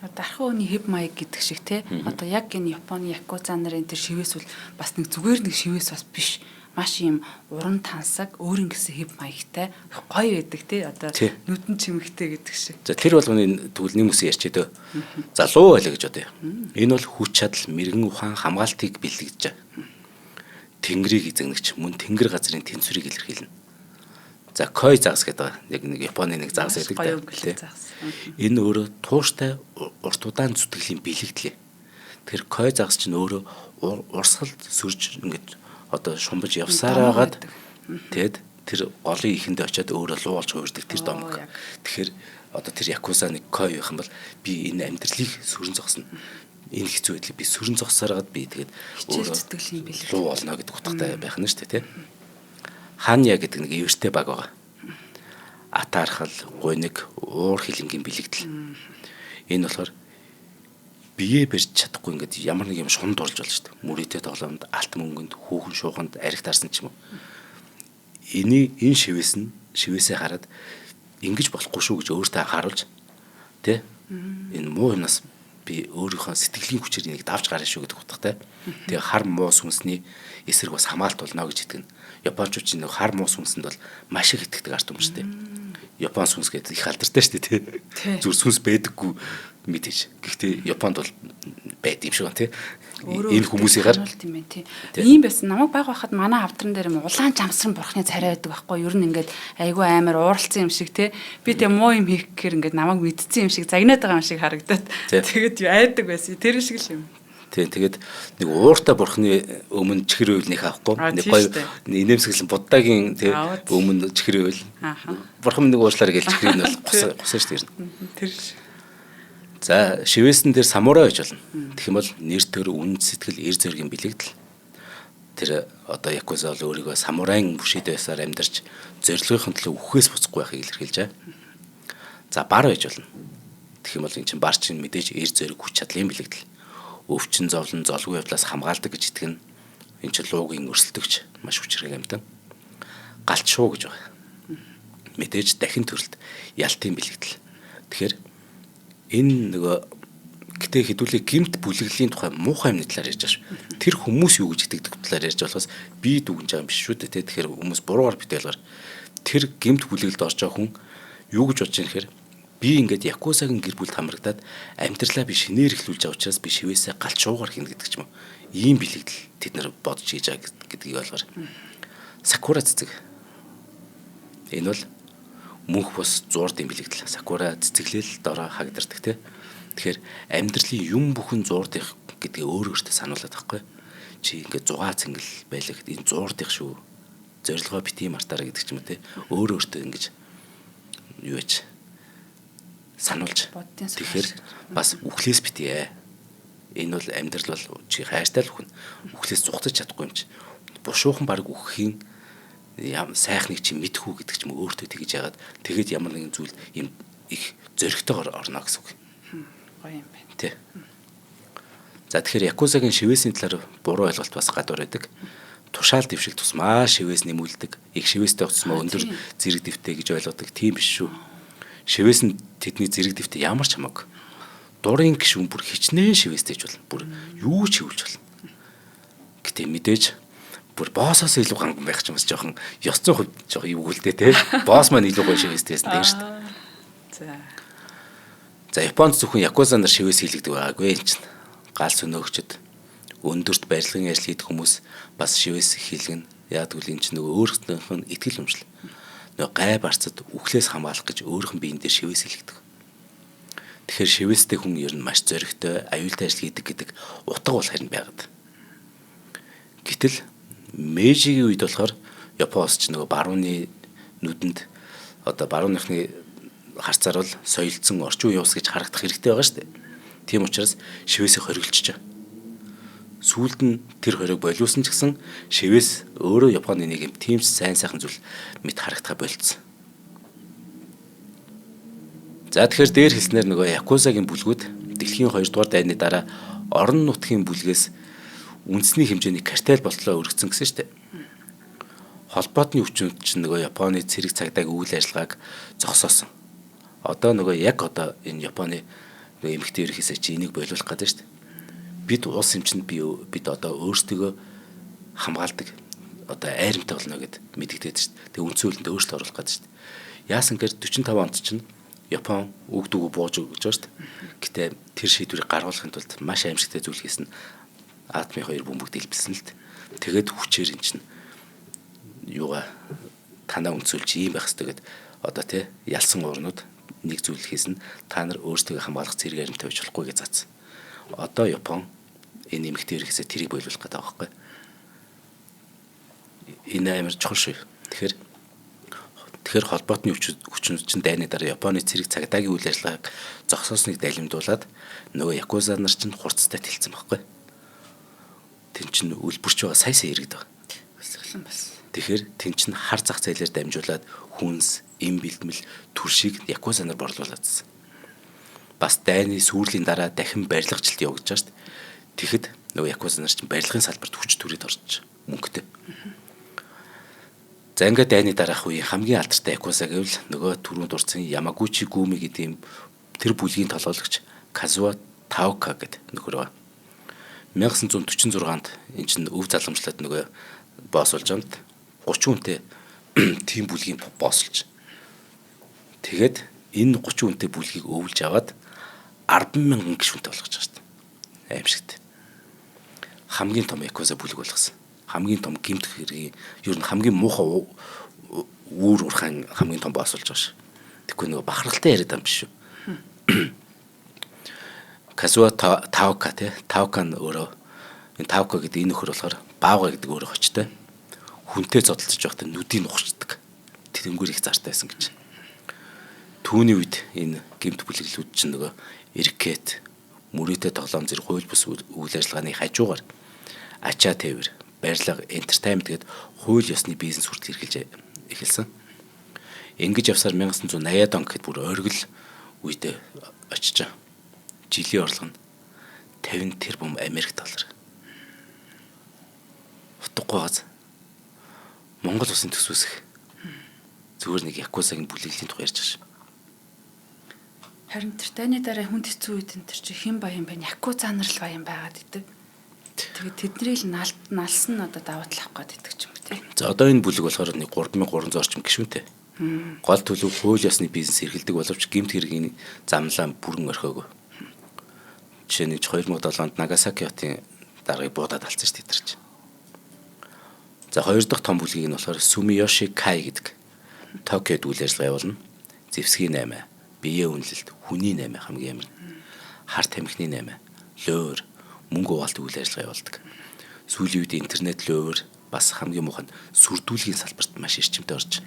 Дархан өөний хэв маяг гэдэг шиг те. Одоо яг энэ Японы якуза нарын тэр шивээс бол бас нэг зүгээр нэг шивээс бас биш. Маш юм уран тансаг өөрийн гэсэн хэв маягтай гоё байдаг те. Одоо нүдэн чимэгтэй гэдэг шиг. За тэр болгоны тэгвэл нэг үсэн ярьчээ дөө. Залуу байлаа гэж бодъё. Энэ бол хүч чадал, мэрэгэн ухаан, хамгаалтыг бэлтгэж байгаа. Тэнгэрийг эзэгнэгч мөн тэнгэр газрын тэнцвэрийг илэрхийлнэ. За кой загас гэдэг яг нэг Японы нэг загас байдаг тийм. Энэ өөрөө тууштай урт удаан зүтгэлийн бэлэгдлээ. Тэр кой загас чинь өөрөө урсгалд сүрж ингээд одоо шумбаж явсаар байгаад тэгэд тэр голын ихэнд очиод өөрөө луулж хуурдаг тэр домог. Тэгэхээр одоо тэр якуза нэг кой байх юм бол би энэ амьдралыг сүрэн зогсно. Энэ хэцүү байдлыг би сүрэн зогсоороод би тэгээд өөрөө зүтгэлийн бэлэг луу болно гэдэг утгатай байх нь шүү дээ тийм. Ханья гэдэг нэг эвэртэй баг байгаа. Атаархал, гуйныг, уур хилэнгийн бэлэгдэл. Энэ болохоор бие барьж чадахгүй ингээд ямар нэг юм шунд орж болж шүү дээ. Мөрөдөө тоглоомд, алт мөнгөнд, хүүхэн шууханд ариг таарсан ч юм уу. Энэ шивээсээ хараад ингэж болохгүй шүү гэж өөртөө анхааруулж тэ энэ муу юмнаас би өөрийнхөө сэтгэлийн хүчээр энийг давж гарна шүү гэдэг утгатай. Тэгээ хар муу сүнсний эсрэг бас хамгаалт болно гэж итгэнэ. Японочууд чинь хар муу сүнсэнд бол маш их итгэдэг ард юм шүү дээ. Япон сүнс гэдэг их алдартай шүү дээ тий. Зүр сүнс байдаггүй мэдээж. Гэхдээ Японд бол байд юм шиг байна тий. Энэ хүмүүсийгээр ийм байсан намайг баг байхад манай авдран дээр юм улаан жамсран бурхны царай байдаг байхгүй юу? Ер нь ингээд айгүй амар ууралцсан юм шиг тий. Би тэг муу юм хийх гэхээр ингээд намайг мэдсэн юм шиг загнаад байгаа юм шиг харагдаад. Тэгээд айдаг байсан. Тэр шиг л юм. Тийм тэгээд нэг ууртай бурхны өмнө чихэр уйлныг авахгүй нэг гоё инээмсэглэн буддагийн тий өмнө чихэр уйл. Бурхан нэг уушлаар гээл чихрийг нь бол гусаа шүү дээ. Тэр шиг. За шивээсэн дээр самурай гэж болно. Тэгэх юм бол нэр төр үн сэтгэл эр зөргийн бэлэгдэл. Тэр одоо якуза бол өөрийгөө самурайн бүшид байсаар амьдарч зорилгын төлөө үхээс буцахгүй байхыг илэрхийлж байгаа. За бар гэж болно. Тэгэх юм бол эн чинь бар чинь мэдээж эр зөрг хүч чадлын бэлэгдэл. Өвчин зовлон золгүй явдлаас хамгаалдаг гэж итгэнэ. Эн чинь луугийн өрсөлдөгч маш хүчрэг амьтан. Галт шуу гэж байгаа. Мэдээж дахин төрөлт ялтын бэлэгдэл. Тэгэхээр энэ нөгөө гэтээ хэдүүлээ гимт бүлэглэлийн тухай муухай юмны талаар ярьж байгаа шүү. Тэр хүмүүс юу гэж итгэдэг талаар ярьж болохоос би дүгнж байгаа юм биш шүү дээ. Тэгэхээр хүмүүс буруугаар битээлгээр тэр гимт бүлэглэлд орж байгаа хүн юу гэж бодож байгаа юм хэрэг би ингээд якузагийн гэр бүлд хамрагдаад амьдралаа би шинээр эхлүүлж байгаа учраас би шивээсээ галт шуугаар хийнэ гэдэг ч юм уу. Ийм бэлэгдэл тэд нар бодож хийж байгаа гэдгийг ойлгоор. Сакура цэцэг. Энэ бол мөнх бус зуурдын бэлэгдэл. Сакура цэцэглэл дорой хагдардаг тий. Тэгэхээр амьдралын юм бүхэн зуурдих гэдгийг өөр өөртөө сануулад байхгүй. Чи ингээд зугаа цэнгэл байлаа гэдэг энэ зуурдих шүү. Зорилгоо битгий мартаараа гэдэг ч юм уу тий. Өөр өөртөө ингэж юу яач сануулж. Тэгэхээр бас үхлээс битгий. Энэ бол амьдрал бол чи хайртай л хүн. Үхлээс зугтаж чадахгүй юм чи. Бушуухан баг үхэхийн сайхныг чи мэдхүү гэдэг ч юм өөртөө тэгж яагаад тэгэд ямар нэгэн зүйл юм их зөрөгтэйгээр орно гэсэн үг. Гоё юм байна. Тэ. За тэгэхээр якузагийн шивээсийн талаар буруу ойлголт бас гадуур байдаг. Тушаал дэвшил тусмаа шивээс нэмүүлдэг. Их шивээстэй тусмаа өндөр зэрэг дэвтэй гэж ойлгодог. Тийм биш шүү. Шивээс нь тэдний зэрэг дэвтэй ямар ч хамаагүй. Дурын гişүн бүр хичнээн шивээстэйж болно. Бүр юу ч хийвч болно. Гэтэ мэдээж бүр боосоос илүү ганган байх ч юмс жоохон ёс зүйн хувьд жоохон юу гэлтэй те. Боос маань илүү гоё шивээстэйсэн дээ шүү дээ. За Японд зөвхөн якуза нар шивээс хийлэгдэг байгаагүй энэ чинь. Гал сөнөөгчд өндөрт барилгын ажил хийдэг хүмүүс бас шивээс хийлгэн. Яг тэгвэл энэ чинь нөгөө өөрсдийнх нь итгэл өмжл. Нөгөө гай барцад үхлээс хамгаалах гэж өөрийнх нь биеийн дээр шивээс хийлгдэг. Тэгэхээр шивээстэй хүн ер нь маш зоригтой, аюултай ажил хийдэг гэдэг утга бол харин байгаад. Гэтэл Мэйжигийн үед болохоор Японоос ч нөгөө барууны нүдэнд одоо барууныхны харцаар бол соёлдсон орчин үеийн ус гэж харагдах хэрэгтэй байгаа шүү дээ. Тийм учраас шивээсээ хориглож байгаа. сүүлд нь тэр хориг болиулсан ч гэсэн шивээс өөрөө Японы нэг юм тийм сайн сайхан зүйл мэд харагдах болцсон. За тэгэхээр дээр хэлснээр нөгөө Якузагийн бүлгүүд дэлхийн 2 дугаар дайны дараа орон нутгийн бүлгээс үндэсний хэмжээний картел болтлоо өргөцсөн гэсэн шүү дээ. Холбоотны хүчнүүд чинь нөгөө Японы цэрэг цагдаагийн үйл ажиллагааг зогсоосон. Одоо нөгөө яг одоо энэ Японы нөгөө эмэгтэй ерөнхийлөгч чи энийг болиулах гэдэг шүү дээ. Бид улс эмчинд бид одоо өөрсдөө хамгаалдаг одоо айрамтай болно гэд мэдэгдээд шүү дээ. Тэгээ үндсэн хуулинд өөрчлөлт оруулах гэдэг шүү дээ. Яасан гэхээр 45 онд чинь Япон үг дүүг бууж өгч байгаа шүү дээ. Гэтэ тэр шийдвэрийг гаргуулахын тулд маш аимшигтай зүйл хийсэн. Атомын 2 бөмбөг дэлбэлсэн л дээ. Тэгээд хүчээр эн чинь юугаа танаа үндсүүлж ийм байх хэрэгтэй гэд одоо тий ялсан уурнууд нэг зүйл хийсэн. Та нар өөрсдөө хамгаалах зэрэг аримтай байж болохгүй гэж заасан. Одоо Япон энэ эмэгтэй хэрэгсээ тэрийг бойлуулах гэдэг байгаа байхгүй. Энэ амар чухал шүү. Тэгэхээр холбоотны хүчнүүд чинь дайны дараа Японы цэрэг цагдаагийн үйл ажиллагааг зогсоосныг далимдуулаад нөгөө Якуза нар чинь хурцтай тэлцсэн байхгүй. Тэн чинь үлбэрч байгаа сая иргэд байгаа. Өсгөлэн бас. Тэгэхээр тэн чинь хар зах зээлээр дамжуулаад хүнс, эм бэлтгэл, төршийг Якуза нар борлуулаадсан. Бас дайны сүүрлийн дараа дахин барилгачлалт явагдаж байгаа шүү дээ. Тэгэхэд нөгөө Якуза нар чинь барилгын салбарт хүч төрөд орж мөнгөтэй. За ингээд дайны дараах үеийн хамгийн алдартай Якуза гэвэл нөгөө түрүүнд дурдсан Ямагучи Гүми гэдэг юм тэр бүлгийн толгойлогч Казуа Таока гэдэг нөхөр байгаа. 1946-нд эн чинь өв залгамжлаад нөгөө босс болж амт 30 хүнтэй тийм бүлгийн боссолж. Тэгээд энэ 30 хүнтэй бүлгийг өвлж аваад 10,000 гишүүнтэй болгож байгаа шүү дээ. Аимшигт. Хамгийн том Якуза бүлэг болгосон. Хамгийн том гэмт хэргийн ер нь хамгийн муухай үүр урхан хамгийн том босс болж байгаа ш. Тэгэхгүй нөгөө бахархалтай яриад байгаа юм биш шүү. Казуа Таока те Таока нь өөрөө энэ Таока гэдэг энэ нөхөр болохоор Баава гэдэг өөрөө хочтой. Хүнтэй зодтолж байхдаа нүдийг нухчдаг. Тэнгүүр их зартай байсан гэж. Түүний үед энэ гэмт бүлэглүүд чинь нөгөө Иркет, Мөрөдө тоглоом зэрэг хууль бус үйл ажиллагааны хажуугаар ачаа тээвэр, барилга, entertainment гэдэг хууль ёсны бизнес хүртэл эхэлсэн. Ингэж явсаар 1980-аад он гэхэд бүр оргил үедээ очиж байгаа. Жилийн орлого нь 50 тэрбум Америк доллар. Утгагүй газ. Монгол улсын төс үсэх. Зүгээр нэг Якузагийн бүлэглэлийн тухай ярьж байгаа ш. Харин тэр таны дараа хүнд хэцүү үед энэ чи хэн баян байна? Якуза нар л баян байгаад идэг. Тэгээд тэднийг л налсан нь одоо давуу талах гээд идэг ч юм уу тий. За одоо энэ бүлэг болохоор нэг 3300 орчим гишүүнтэй. Гол төлөв хууль ёсны бизнес эрхэлдэг боловч гэмт хэргийн замлаа бүрэн орхиогүй. Жишээ нь 2007 онд Нагасаки хотын даргаыг буудаад алдсан ш тэтэрч. За хоёр дахь том бүлгийг нь болохоор Сумиёши Кай гэдэг Токиод үйл ажиллагаа явуулна. Зэвсгийн 8, биеэ үнэлэлт, хүний 8 хамгийн амар. Хар тамхины 8, лөөр, мөнгө угаалт үйл ажиллагаа явуулдаг. Сүүлийн үед интернет лөөр бас хамгийн муухай сүрдүүлгийн салбарт маш эрчимтэй орж.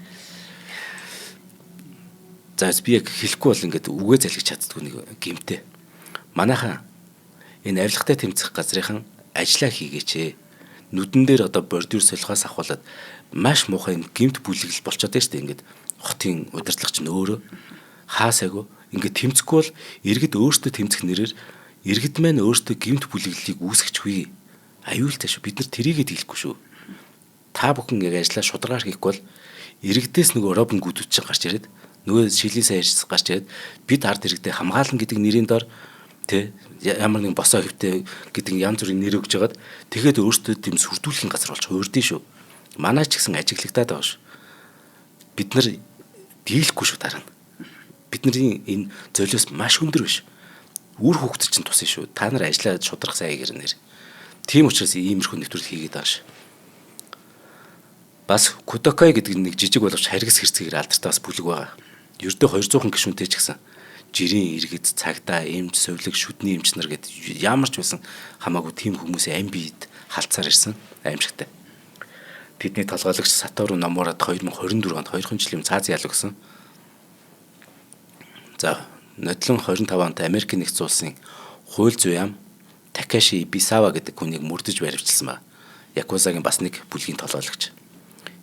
За би яг хэлэхгүй бол ингээд үгээ залгиж чаддгүй нэг гэмтэй. Манайхан энэ авилгатай тэмцэх газрынхан ажиллаа хийгээч. Нүдэн дээр одоо бордюр солихоос ахуулаад маш муухай гэмт бүлэглэл болчиход байна шүү дээ. Ингээд хотын удирдлагч нь өөрөө хаасаагүй ингээд тэмцэхгүй бол иргэд өөртөө тэмцэх нэрээр иргэд маань өөртөө гэмт бүлэглэлийг үүсгэчихвээ. Аюултай шүү. Бид нар тэрийгэд хэлэхгүй шүү. Та бүхэн яг ажиллаа шударгаар хийхгүй бол иргэдээс нөгөө робин гүдүүч чинь гарч ирээд нөгөө шилийн сайрс гарч ирээд бид ард иргэдэд хамгаална гэдэг нэрийн дор тэ ямар нэгэн босоо хөвтэй гэдэг янз бүрийн нэр өгж жагаад тэгэхэд өөртөө тийм сүрдүүлэхийн газар болж хуурдээ шүү. Манай ч гэсэн ажиглагдаад байгаа шүү. Бид нар дийлэхгүй шүү дараа нь. Бидний энэ золиос маш өндөр биш. Үр хөвгт чинь тусан шүү. Та нар ажиллаад шудрах сайн гэрнэр. Тийм учраас иймэрхүү нэвтрүүлэг хийгээд байгаа шүү. Бас Кудокой гэдэг нэг жижиг боловч харгас хэрцгээр алдартай бас бүлэг байгаа. Ердөө 200 гишүүнтэй ч гэсэн жирийн иргэд, цагдаа, эмч, совилог, шүдний эмч нар гэд ямар ч байсан хамаагүй тийм хүмүүсийн амбид халдсаар ирсэн аимшигтай. Тэдний толгойлогч Сатору Номурад 2024 онд 2 жилийн цааз ял өгсөн. За, нодлон 25 онд Америк нэгдсэн улсын хууль зүйн яам Такеши Ибисава гэдэг хүнийг мөрдөж баривчилсан ба. Якузагийн бас нэг бүлгийн толгойлогч.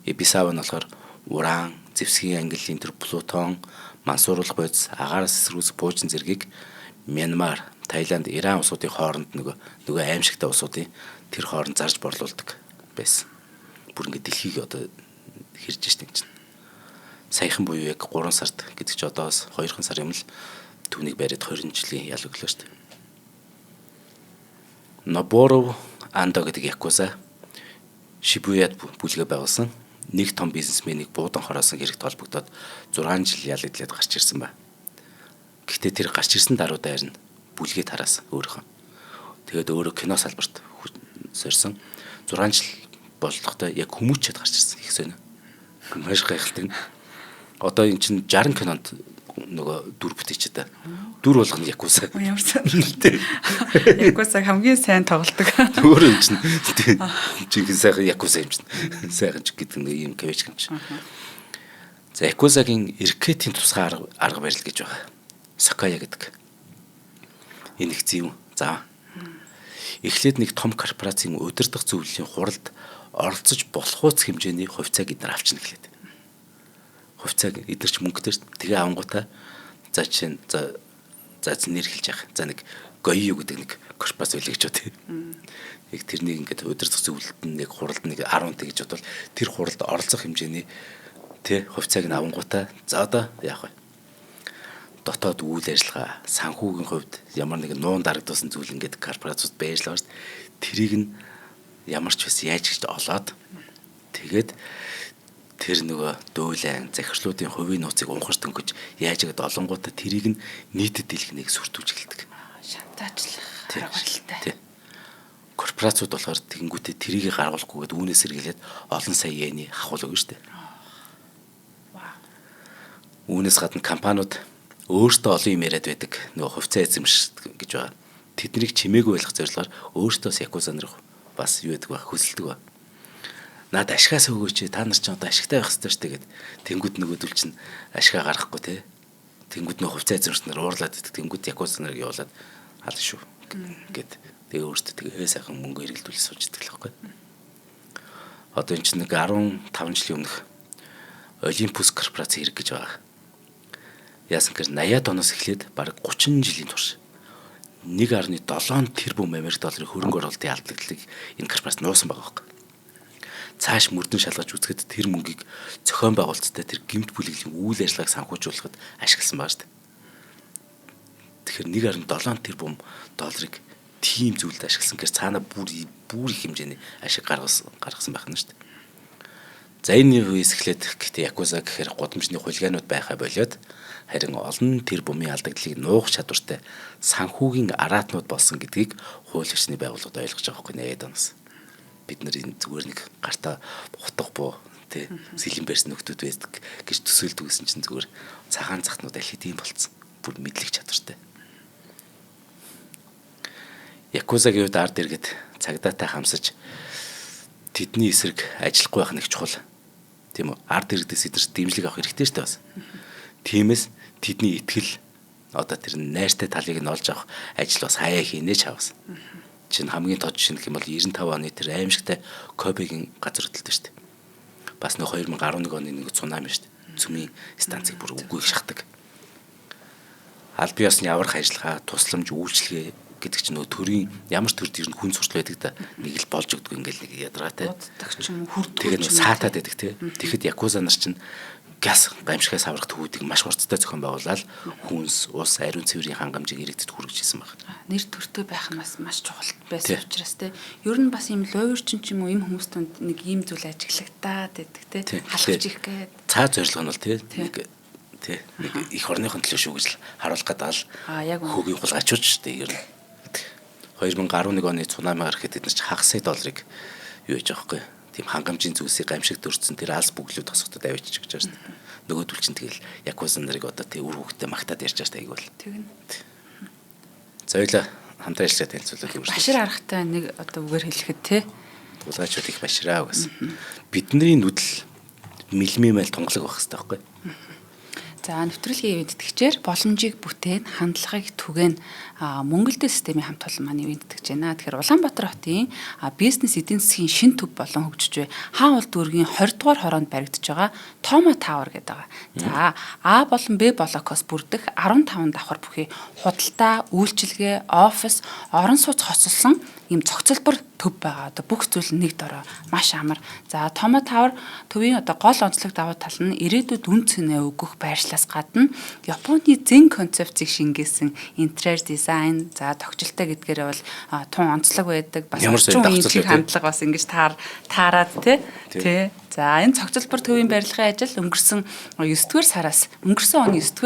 Ибисава нь болохоор уран, зэвсгийн ангиллын төр Плутон, мансууруулах бодис, агаараас эсрүүцэх буужин зэргийг Мянмар, Таиланд, Иран улсуудын хооронд нөгөө аимшигтай улсуудын тэр хооронд зарж борлуулдаг байсан. Бүр ингэ дэлхийг одоо хэрж штеп чинь. Саяхан буюу яг 3 сард гэдэг чи одоос 2 сар юм л түүнийг бариад 20 жилийн ял өглөө штеп. Ноборо Андо гэдэг якуза Шибуяд бүлгээ байгуулсан нэг том бизнесменийг буудан хороосон хэрэгт холбогдоод 6 жил ял идлээд гарч ирсэн ба. Гэхдээ тэр гарч ирсэн даруй дайр нь бүлгээ тараас өөрөөхөн. Тэгээд өөрөө кино салбарт сорьсон 6 жил болохдоо яг хүмүүчэд гарч ирсэн их сонь. Маш гайхалтай. Одоо эн чинь 60 кинонд нөгөө дүр бүтээчтэй. Дүр болгоно якуза. Ямар сайн. Якузаг хамгийн сайн тоглодог. Өөрөө юм чинь жинхэнэ сайхан якуза юм чинь. Сайхан ч гэдэг нэг юм кавич юм чинь. За якузагийн эркетийн тусгай арга барил гэж байгаа. Сакая гэдэг. Энэ их зэв. За. Эхлээд нэг том корпорацийн удирдах зөвлөлийн хуралд оролцож болохуйц хэмжээний хувьцааг эдгээр авчна гэлээд. Хувьцааг эдгээр ч мөнгөтэй шүү дээ. Тэгээ авангуудаа за жишээ нь за нэр хэлж яах. За нэг Гоио гэдэг нэг корпорац байлаа гэж бод. Яг тэрнийг ингээд удирдах зөвлөлд нэг хуралд нэг 10 гэж бодвол тэр хуралд оролцох хэмжээний тэ хувьцааг нь авангуудаа за одоо яах вэ? Дотоод үйл ажиллагаа санхүүгийн хувьд ямар нэгэн нуун дарагдсан зүйл ингээд корпорацууд байж л байгаа шүү дээ. Тэрийг нь ямар ч байсан яаж гэж олоод тэгээд тэр нөгөө дөөлэн захирлуудын хувийн нууцыг унхаж дөнгөж яаж гэдэг олонгуудаа тэрийг нь нийтэд дэлгэнээг сүртүүлж эхэлдэг. Шантаачлах арга барилтай. Корпорацууд болохоор тэгэнгүүтээ тэрийг гаргуулахгүйгээд үүнээс сэргийлээд олон сая йены хахуул өгнө шүү дээ. Үүнээс гадна компаниуд өөртөө олон юм яриад байдаг нөгөө хувьцаа эзэмшдэг гэж байгаа. Тэднийг чимээгүй байлгах зорилгоор өөртөөс якуза нар бас юу гэдэг ба хөсөлдөг ба. Наад ашигаас өгөөч та нар ч одоо ашигтай байх хэрэгтэй шүү дээ гэд. Тэнгүүд нөгөөдөл чинь ашигаа гаргахгүй те. Тэнгүүд нөх хувьцаа эзэмшнээр уурлаад идэх. Тэнгүүд якуза нарыг явуулаад аль шүү гэд. Тэгээ өөртөө тэгээ сайхан мөнгө хэрэглүүлж сууж идэх л байхгүй. Одоо энэ чинь нэг 15 жилийн өмнөх Олимпус корпорац хэрэг гэж байгаа. Яасан гэхээр 80-аад оноос эхлээд бараг 30 жилийн турш 1.7 тэрбум Америк долларын хөрөнгө оруулалтын алдагдлыг энэ корпорац нуусан байгаа байхгүй. Цааш мөрдөн шалгаж үзэхэд тэр мөнгийг зохион байгуулалттай тэр гэмт бүлэглэлийн үйл ажиллагааг санхүүжүүлэхэд ашигласан байна шүү дээ. Тэгэхээр 1.7 тэрбум долларыг тийм зүйлд ашигласан гэхээр цаана бүр их хэмжээний ашиг гаргасан байх нь шүү дээ. За энэ үеэс эхлээд гэхдээ якуза гэхээр гудамжны хулигаанууд байхаа болоод харин олон тэрбумын алдагдлыг нуух чадвартай санхүүгийн араатнууд болсон гэдгийг хууль эрхчний байгууллагууд ойлгож байгаа байхгүй нэ донос. Бид нар энэ зүгээр нэг гартаа утга буу тий сэлэн барьсан нөхдүүд байдаг гэж төсөөлдөг гэсэн чинь зүгээр цагаан захтнууд аль хэдийн болцсон. Бүр мэдлэг чадвартай. Якузагийн үед ард иргэд цагдаатай хамсаж тэдний эсрэг ажиллахгүй байх нэг чухал. Тийм үү? Ард иргэдээс эдэрч дэмжлэг авах хэрэгтэй шүү дээ бас. Тиймээс тэдний итгэл одоо тэр найртай талыг нь олж авах ажил бас хаяа хийнэ ч хавс. Чинь хамгийн тод жишээ гэх юм бол 95 оны тэр аимшигтай Кобегийн газар хөдлөлт шүү дээ. Бас нэг 2011 оны нэг цунами шүү дээ. Цүмийн станцыг бүр үгүй шахдаг. Аль биесны аврах ажиллагаа, тусламж, үйлчлэгээ гэдэг чинь нөө төрийн ямар ч төрд ирнэ хүн суртал байдаг да. Нэг л болж өгдөг ингээл нэг ядаргаатай. Боддог ч юм хүрдэг. Тэгээд нөө саатаад байдаг те. Тэгэхэд якуза нар чинь газ гамшигаас аврах төвүүдийг маш хурцтай зохион байгуулаад хүнс, ус, ариун цэврийн хангамжийг иргэдэд хүргэжсэн байна. Нэр төртөө байх нь маш чухал байсан учраас те. Ер нь бас ийм лойерчин ч юм уу ийм хүмүүст нэг ийм зүйл ажиглагтаад байдаг те. Халахж их гээд. Цаа зорилго нь бол те нэг их орныхон төлөө шүү гэж харуулах гэдэг л хөгийн хулгайчууч шүү дээ. Ер нь 2011 оны цунами гарахад эдгээр ч хагас сая долларыг юу яж байгаа байхгүй. Тийм хангамжийн зүйлсийг гамшигт өрцсөн тэр алс бүглүүд тосготод авчиж гэж байна шүү дээ. Нөгөөдөл чинь тэгэл якуза нарыг одоо тий үр хөвгтөд магтаад ярьж байгаа шүү дээ. Айгуул. Тэгнь. Зоёлоо хамтран ажиллаад танилцуулах юм шүү. Башир аргатай нэг одоо үгээр хэлэхэд те. Тулгайчууд их башираа гэсэн. Бидний нүдэл мэлмимэл тунгалаг байх хэрэгтэй байхгүй. За нэвтрүүлгийн үед итгэгчээр боломжийг бүтээн хандлагыг түгээн мөнгөлдөө системийн хамт олон маань ивент гэж байна. Тэгэхээр Улаанбаатар хотын бизнес эдийн засгийн шин төв болон хөгжиж буй хаан улд дүүргийн 20 дугаар хороонд баригдаж байгаа Тома Тауэр гэдэг байгаа. За А болон Б блокоос бүрдэх 15 давхар бүхий худалдаа, үйлчилгээ, офис, орон сууц хоцолсон ийм цогцлбор төв байгаа. Одоо бүх зүйл нэг дорой маш амар. За Тома Тауэр төвийн одоо гол онцлог давуу тал нь ирээдүйд үн цэнэ өгөх байршлаас гадна Японы зэн концепцийг шингээсэн интерьер дизайн, за тогтчлолтой гэдгээрээ бол тун онцлог байдаг. Бас орчин үеийн хандлага бас ингэж таарад тий. За энэ цогцлбор төвийн барилгын ажил өнгөрсөн 9-р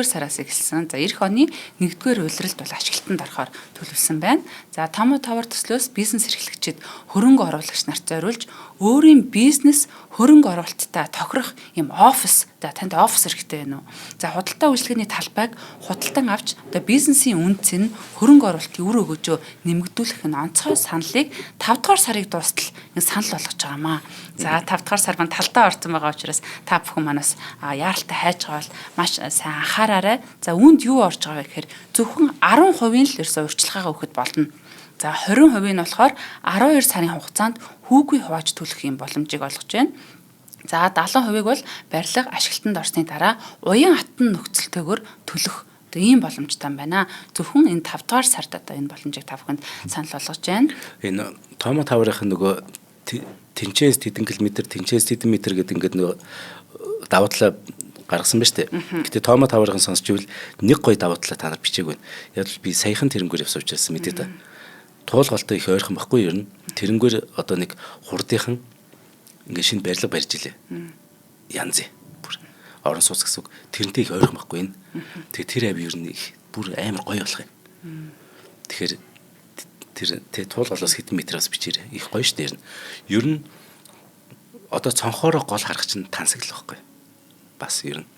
сараас эхэлсэн. За эх оны 1-р улиралд бол ашиглалтанд орохоор төлөвлөсөн байна. За Тома Тауэр төслөөс бизнес эрхлэгчид хөрөнгө оруулагч нарт зориулж өөрийн бизнес хөрөнгө оруулалттай тохирох юм офис. За танд офис хэрэгтэй байна уу? За худалдаа үйлчлэгээний талбайг худалдан авч одоо бизнесийн үнц нь хөрөнгө оруулалтын үр өгөөжөө нэмэгдүүлэх нь онцгой саналыг 5 дугаар сарыг дуустал энэ санал болгож байгаамаа. За 5 дугаар сар маань талдаа орсон байгаа учраас та бүхэн манаас яаралтай хайж байгаа бол маш сайн анхаараарай. За үүнд юу орж байгаа вэ гэхээр зөвхөн 10% л ерөөсөө урьдчилгаагаа өгөхөд болно. За 20% нь болохоор 12 сарын хугацаанд хүүгүй хувааж төлөх юм боломжийг олгож байна. За 70%-ийг бол барилга ашиглалтанд орсны дараа уян хатан нөхцөлтэйгээр төлөх ийм боломжтой байна. Зөвхөн энэ 5 дугаар сард одоо энэ боломжийг та бүхэнд санал болгож байна. Энэ Тома Тауэрын нөгөө тэнцээс хэдэн километр, тэнцээс хэдэн метр гэдэг ингээд нөгөө давуу талаа гаргасан байна шүү дээ. Гэтэ Тома Тауэрын сонсчвол нэг гоё давуу талаа та нар бичээг байна. Яг л би саяхан тэрнгүүр явсаж байсан мэдээ та. Туулгалтай их ойрхон байхгүй юу? Тэрнгүүр одоо нэг хурдынхан ингээд шинэ барилга барьж илээ. Янз бүр орон сууц гэсэн үг. Тэрнтэй их ойрхон байхгүй энэ. Тэгээ тэр авь ер нь их бүр амар гоё болох юм. Тэгэхээр тэр туулгалаас хэдэн метраас бичээрэй. Их гоё шүү дээ. Ер нь одоо цонхоороо гол харах чинь тансаг л байхгүй. Бас ер нь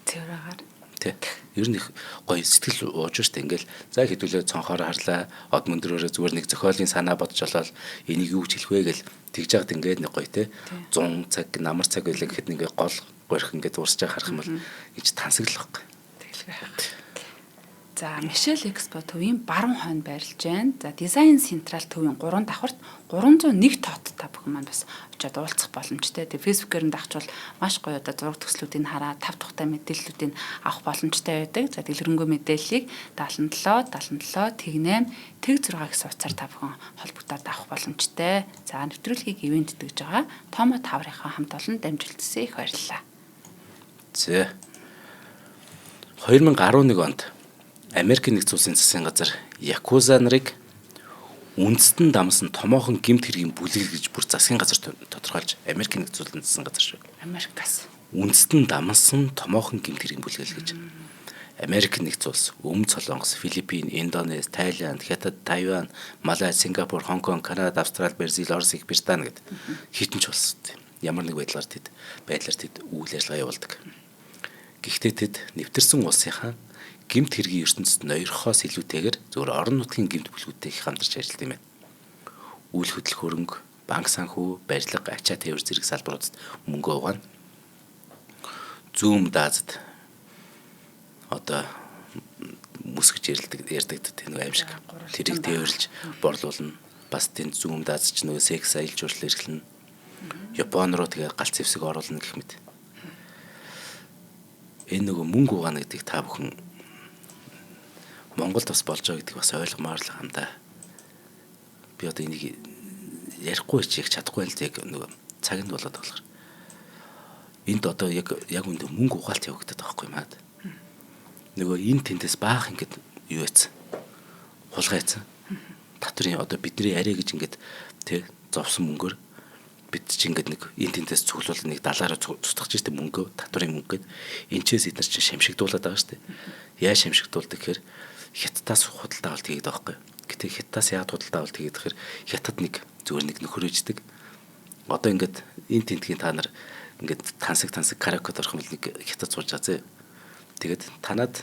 тэрээр тий. Ер нь их гоё сэтгэл ууж штэ ингээл за хэдүүлээ цонхоор харлаа од мөндрөөрөө зүгээр нэг зохиолын санаа бодж олоод энийг юу гэж хэлэх вэ гэл тэгж яагаад ингээд нэг гоё тий 100 цаг намар цаг байлаа гэхэд ингээ гол горих ингээд уурсаж харах юм бол ич тансаг л байхгүй. Тэгэлгүй. За Мишель Экспо төвийн баруун хойно байрлаж байна. За дизайн централ төвийн 3 давхарт 301 тоот та бүхэн маань бас очиод уулзах боломжтой. Тэгээ фэйсбүүкээр нь дагчвал маш гоё одоо зураг төслүүдийг хараад тав тухтай мэдээллүүдийг авах боломжтой байдаг. За дэлгэрэнгүй мэдээллийг 77 78 тэг 6 гэсэн утсаар та бүхэн холбогдоод авах боломжтой. За нэвтрүүлгийг ивент гэж байгаа. Тома Тауэрынхаа хамт олон дамжуулсан их баярлалаа. За 2011 онд Америкийн нэгдсэн улсын засгийн газар Якуза нарыг үндэстэн дамсан томоохон гэмт хэргийн бүлэг гэж бүр засгийн газар тодорхойлж Америкийн нэгдсэн улсын засгийн газар шүү. Америкаас үндэстэн дамсан томоохон гэмт хэргийн бүлэг гэж. Америкийн нэгдсэн улс, Өмнөд Солонгос, Филиппин, Индонез, Тайланд, Хятад, Тайван, Малай, Сингапур, Хонконг, Канада, Австрали, Бразил, Орос, Их Британи гэд хитэн ч улс. Ямар нэг байдлаар тэд үйл ажиллагаа явуулдаг. Гэхдээ тэд нэвтэрсэн улсынхаа гэмт хэргийн ертөнцид ноёрхоос илүүтэйгээр зөвхөн орон нутгийн гэмт бүлгүүдтэй их хамтарч ажилладаг юм байна. Үйл хөдлөх хөрөнгө, банк санхүү, барилга, ачаа тээвэр зэрэг салбаруудад мөнгө угаана. Зүүн Азад одоо мүсгэж ярьдаг тийм нэг аимшиг. Тэрийг тээвэрлж борлуулна. Бас тэнд зүүн Аз ч нөгөө секс аялал жуулчлал эрхлэнэ. Япон руу тэгээ галц зэвсэг оруулна гэх мэт. Энэ нөгөө мөнгө угаана гэдгийг та бүхэн Монголд бас болж байгаа гэдгийг бас ойлгомоор л хам да. Би одоо энийг ярихгүй чиг чадахгүй л яг нөгөө цагт болоод болохоор. Энд одоо яг үндэ мөнгө угаалт явагдаад байгаа байхгүй юм аа. Нөгөө энэ тентээс баах ингээд юу яцсан. Хулгай яцсан. Татврын одоо бидний арай гэж ингээд тий зовсон мөнгөөр бид ч ингээд нэг энэ тентээс цуглуул нэг далаараа цутгах ч гэжтэй мөнгө татврын мөнгө гэд энэчээс эдгээр чинь шамшигдуулаад байгаа шүү дээ. Яа шамшигдуулдаг гэхээр Хятадаас худалдаа авалт хийгээд байгаа байхгүй. Гэтэ Хятадаас яагаад худалдаа авалт хийгээд гэхээр Хятад нэг зүгээр нэг нөхөр ээждэг. Одоо ингээд энэ тентгийн та нар ингээд тансаг каракод орох юм бол нэг Хятад сууж байгаа зэ. Тэгээд танад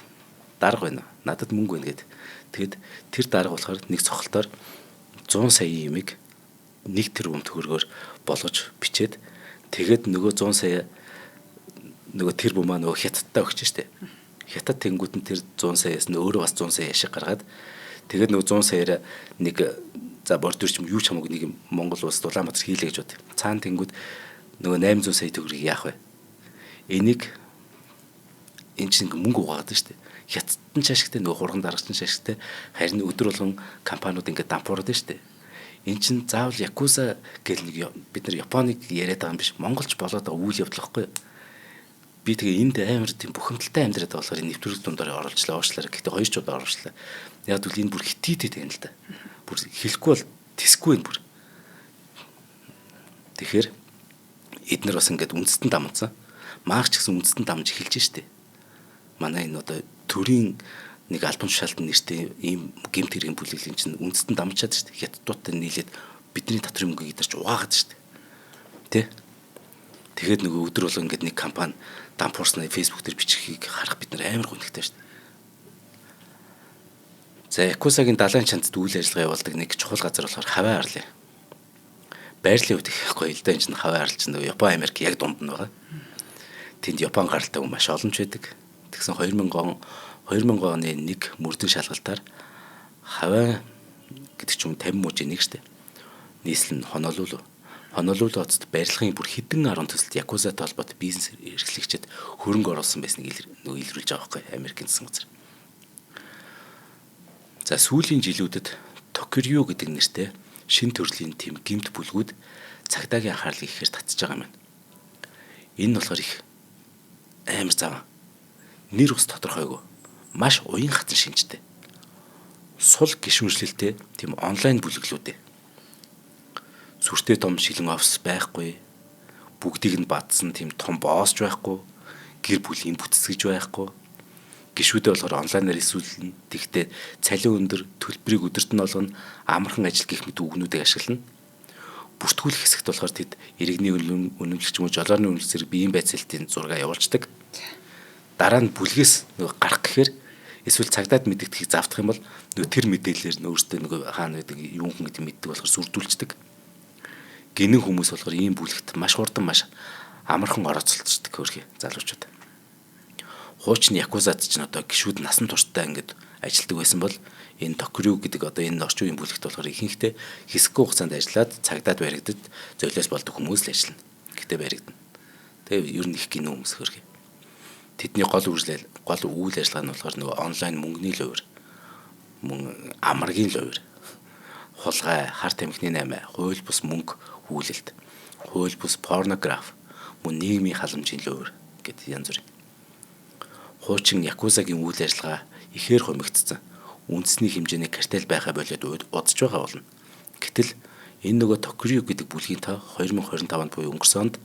дарга байна. Надад мөнгө байна гэд. Тэгэд тэр дарга болохоор нэг цохолтоор 100 сая юмыг 1 тэрбум төгрөгөөр болгож бичээд тэгээд нөгөө 100 сая нөгөө тэрбум маа нөгөө Хятадтай өгч штэ. Хятад тэнгууд нь тэр 100 саяас нь өөрөө бас 100 сая яшиг гаргаад тэгээд нөгөө 100 саяар нэг за бордюрч юм юу ч хамаагүй нэг Монгол улс Улаанбаатар хийлээ гэж бод. Цаана тэнгууд нөгөө 800 сая төгрөгийг яах вэ? Энийг энэ чинь мөнгө угаагаад байна шүү дээ. Хятадын шашигтай нөгөө хурган дарагчдын шашигтай харин өдөр болгон компаниуд ингээд дампуураад байна шүү дээ. Эн чинь заавал Якуза гэл нэг бид нар Японыг яриад байгаа юм биш. Монголч болоод байгаа үйл явдал واخгүй. Би тэгээ энд амар тийм бухимдалтай амьдраад байгаа болохоор нэвтрүүлэг дундаар оруулчлаа, уушлаа. Гэхдээ хоёр ч удаа оруулчлаа. Яг л энэ бүр хитийтэй тань л да. Бүр хэлэхгүй бол тисгүй энэ бүр. Тэгэхээр эднэр бас ингээд үндэстэн дамжсан. Маагч гэсэн үндэстэн дамж эхэлж штэ. Манай энэ одоо төрийн нэг албан тушаалтан нэртэй ийм гэмт хэргийн бүлэглэлийн чинь үндэстэн дамжаад штэ. Хятадуудтай нийлээд бидний татвар мөнгөийг идэрч угаагаад штэ. Тэ? Тэгээд нөгөө өдөр болго ингээд нэг компани дампуурснаа фэйсбүүк дээр бичихийг харах бид нар амар хүндэгтэй шүү дээ. За Якузагийн далайн чандд үйл ажиллагаа явуулдаг нэг чухал газар болохоор Хавай арлаа. Байрлалын үед их гоё л да, энэ чинь Хавай арл чинь нөгөө Япон Америк яг дунд нь байгаа. Тэнд Япон гаралтай хүн маш олон ч байдаг. Тэгсэн 2000 оны нэг мөрдөн шалгалтаар Хавай гэдэг ч юм 50 мужийн нэг шүү дээ. Нийслэл нь Honolulu хотод барилгын бүр хэдэн 10 төсөлд Якузатай холбоотой бизнес эрхлэгчид хөрөнгө оруулсан байсныг илрүүлж байгаа байхгүй Америкийн засаг газар. За сүүлийн жилүүдэд Токирё гэдэг нэртэй шинэ төрлийн тэм гэмт бүлгүүд цагдаагийн анхаарлыг ихээр татж байгаа юм байна. Энэ нь болохоор их амар зам. Нэр ус тодорхойгүй. Маш уян хатан шинжтэй. Сул гишүүншлэлтэй тэм онлайн бүлэглүүд. Сүртэй том шилэн офис байхгүй, бүгдийг нь бадсан тийм том боосч байхгүй, гэр бүлийн бүтцгэж байхгүй. Гишүүдээ болохоор онлайнаар эсвэлнэ. Тэгтээ цалин өндөр, төлбөрийг өдөрт нь олгоно, амархан ажил гэх мэт үгнүүдийг ашиглана. Бүртгүүлэх хэсэгт болохоор тэд иргэний үнэмшигч мөн жолоорны үнэмшил зэрэг биеийн байцаалтын зураг явуулцдаг. Дараа нь бүлгээс нөгөө гарах гэхээр эсвэл цагдаад мэддэгдхийг завдах юм бол нөгөө тэр мэдээлэлээр өөртөө нөгөө хаана байдаг юм хүн гэдэг мэддэг болохоор сүрдүүлцдэг. Гинэн хүмүүс болохоор ийм бүлэгт маш хурдан маш амархан орооцолцдог хөрхий залуучууд. Хуучин Якузад ч н одоо гişүүд насан туршдаа ингээд ажилтдаг байсан бол энэ Токирё гэдэг одоо энэ орчин үеийн бүлэгт болохоор ихэнхдээ хэсэггүй хугацаанд ажиллаад цагдаад баригдад золиос болдог хүмүүс л ажиллана. Гэхдээ баригдана. Тэгээ ер нь их гинэн хүмүүс хөрхий. Тэдний гол үйл ажиллагаа нь болохоор нөгөө онлайн мөнгөний лувир, мөн амаргийн лувир, хулгай, харт амхны 8, хууль бус мөнгө хүлээлт, хууль бус порнограф, мөн нийгмийн халамжийн лувир гэдэг янз бүр. Хуучин Якузагийн үйл ажиллагаа ихээр хумигдсан. Үндэсний хэмжээний картел байхаа болоод удаж байгаа болно. Гэтэл энэ нөгөө Токирё гэдэг бүлгийн тоо 2025 онд буюу өнгөрсөн онд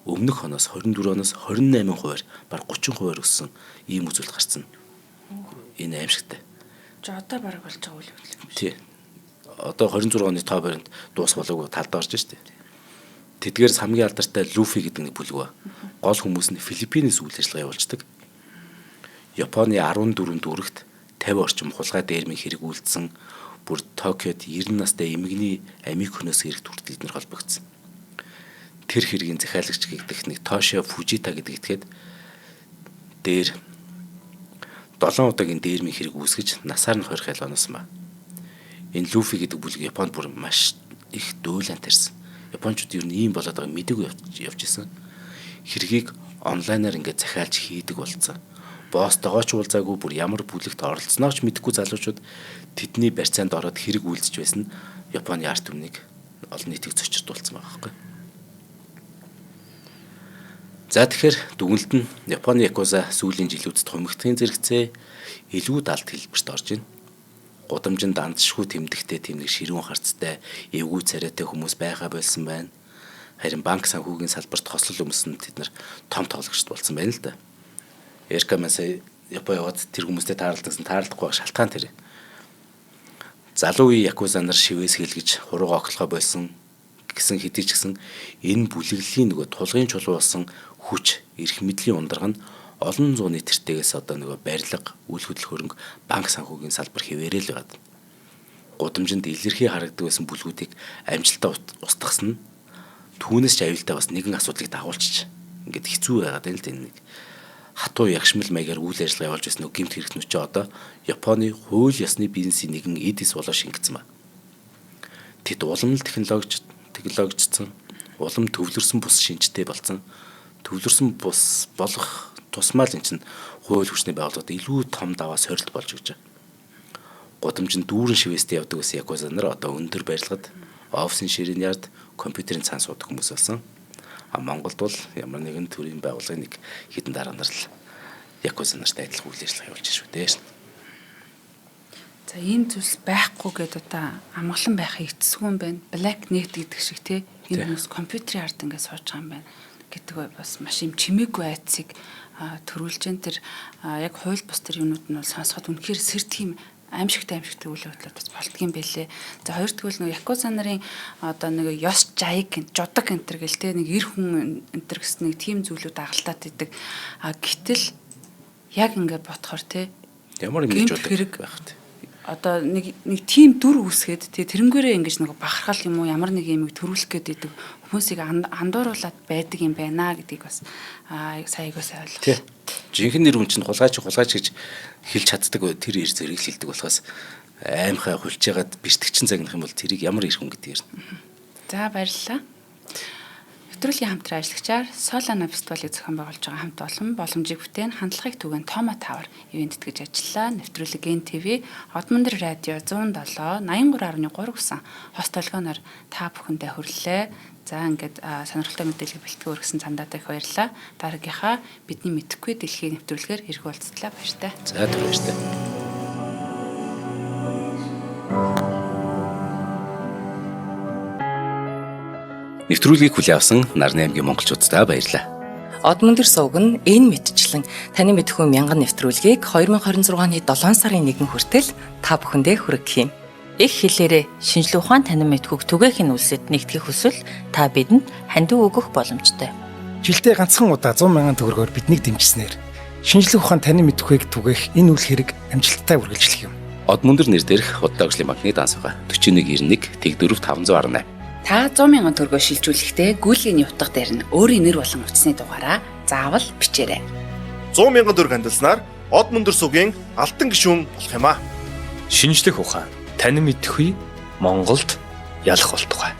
өмнөх оноос 24-оноос 28%, баг 30% өссөн ийм үзүүлэлт гарсан. Энэ аимшигтай. За одоо бараг болж байгаа үйл явдал юм шиг. Тий. Одоо 26 оны тоо баримт дуус болоогүй талд орж штэ. Тэдгээрс хамгийн алдартай Люфи гэдэг нэг бүлэг ба. Гол хүмүүс нь Филиппинээс үйл ажиллагаа явуулдаг. Японы 14 дүүрэгт 50 орчим хулгай дээрмийн хэрэг үйлдсэн, бүр Токиод 90 настай эмэгний амийг хөнөөс хэрэг хүртэл эднэр холбогдсон. Тэр хэргийн захиалагч гэдэг нэг Тошио Фужита гэдэг этгээд дээр 7 удаагийн дээрмийн хэрэг үүсгэж насаар нь хорих ялгааноос ба. Энэ Люфи гэдэг бүлэг Японд бүр маш их дөөлөн тарьсан. Япончууд ер нь ийм болоод байгааг мэдээгүй явж исэн. Хэргийг онлайнаар ингээд захиалж хийдэг болсон. Босстойгоо ч уулзаагүй, бүр ямар бүлэгт оролцсноо ч мэдэхгүй залуучууд тэдний барьцаанд ороод хэрэг үйлдэж байсан Японы арт түмнийг олон нийтийг зочдуулсан байгаа байхгүй. За тэгэхээр дүгнэлт нь Японы Якуза сүүлийн жилүүдэд хумигдхийн зэрэгцээ илүү далд хэлбэрт орж байна. Гудамжинд андшгүй тэмдэгтэй тэмдэг ширүүн харцтай, эвгүй царайтай хүмүүс байгаа болсон байна. Харин банк санхүүгийн салбарт хослол өмсөн тэд нар том тоглогчд болсон байна л да. Эркамасаа Япон яваад тэр хүмүүстэй таарлагдсан таарлахгүй шалтгаан тэр. Залуу үе Якуза нар шивээс хэлгэж хурууга оглохоо болсон гэсэн хэдий ч гэсэн энэ бүлэглэлийн нөгөө тулгын чулуу болсон хүч, эрх мэдлийн ундраг нь олон зууны тэртегээс одоо нөгөө барилга, үйл хөдлөх хөрөнгө, банк санхүүгийн салбар хിവэрэл байгаад. Гудамжинд илэрхий харагддаг байсан бүлгүүдийг амжилтаа устгасан нь түүнээс ч аюултай бас нэгэн асуудлыг дагуулчих. Ингээд хэцүү байгаад байна л да энэ нэг. хатуу ягшмал маягаар үйл ажиллагаа явуулж байсан гэмт хэрэгтнүүд ч одоо Японы хууль ёсны бизнесийн нэгэн эдис болоо шингэсэн ба. Тэд улам технологичсон, улам төвлөрсөн бус шинжтэй болсон. Төвлөрсөн бус болох тусмаа л эн чинь хууль хүчний байгууллагад илүү том даваа сорилт болж өгч байгаа. Гудамжинд дүүрэн шивэстэй явдаг ус якуза нар одоо өндөр барилгад, офисын ширээний ярд компьютерийн цаан суудаг хүмүүс болсон. Монголд бол ямар нэгэн төрлийн байгууллагын нэг хідэн дараа нар л якуза нартай адилхан үйл ажиллагаа явуулж шүү дээ. За энэ зүйлс байхгүй гэдээ одоо амгалан байхыг эцэсгүй юм байна. Black net гэдэг шиг те энэ хүмүүс компьютерийн ард ингээд сууж байгаа юм байна гэдэг бай бас маш юм чимээгүй айцыг төрүүлж энэ тэр яг хууль бус тэр юмнууд нь бол сонсоход үнэхээр сэр тийм аимшигтай үйл явдлууд бас болдгийм байлээ. За хоёрдугаар нь якуза нарын одоо нэг ёс жайг жудаг энтер гэл те нэг эр хүн энтер гэсэн нэг тийм зүйлүүд агалдаад идэг. Гэтэл яг ингээд бодохоор те ямар юм жудаг байх вэ? Одоо нэг тийм дүр үсгээд тэрнгээрээ ингэж нэг бахархал юм уу ямар нэг юмыг төрүүлэх гээд идэг хүмүүсийг андууруулад байдаг юм байна гэдгийг бас саягаас ойлголоо. Жинхэнэ нэр хүн чинь хулгайч гэж хэлж чаддаг тэр эр зэрэг хэлдэг болохоос аимхай хулжгаад бэртгчин загнах юм бол тэрийг ямар их хүн гэдэг юм. За баярлалаа. Нэвтрүүлгийн хамтран ажиллагчаар Solana фестивалыг зохион байгуулж байгаа хамт олон боломжийг бүтээн хандлагыг түгээн Тома Tower ивент итгэж ажиллаа. Нэвтрүүлэг НТV, Одмондөр радио 107 83.3 гэсэн хост толгойноор та бүхэндээ хүрэлээ. За ингээд сонирхолтой мэдээлэл бэлтгэн өргөсөн цандаа их баярлалаа. Дараагийнхаа бидний мэдхгүй дэлхийн нэвтрүүлгээр эрг уулзтлаа баяртай. За түр баяртай. Нэвтрүүлгийг хүлээн авсан Нарны аймгийн монголчуудтай баярлалаа. Одмондөр сувг нь энэ мэдчлэн таны мэдхүйн мянган нэвтрүүлгийг 2026 оны 7 сарын 1 хүртэл та бүхэндээ хүргэх юм. Их хэлээрээ шинжлэх ухаан танин мэдхүйг түгээхийн үлсэд нэгтгэх хүсвэл та бидэнд хандив өгөх боломжтой. Жилдээ ганцхан удаа 100,000 төгрөгөөр биднийг дэмжснээр шинжлэх ухаан танин мэдхүйг түгээх энэ үйл хэрэг амжилттай үргэлжлэх юм. Одмондөр нэр дээрх Удаагшлын банкны дансага 4191 Тэг 4518. Та 100,000 төгрөгөөр шилжүүлэхдээ гүйлгийн утга дээр нь өөрийн нэр болон утасны дугаараа заавал бичээрэй. 100,000 төгрөг хандалснаар Одмондөр сувгийн алтан гишүүн болох юм а. Шинжлэх ухаан танин мэдхгүй Монголд ялах болтугай.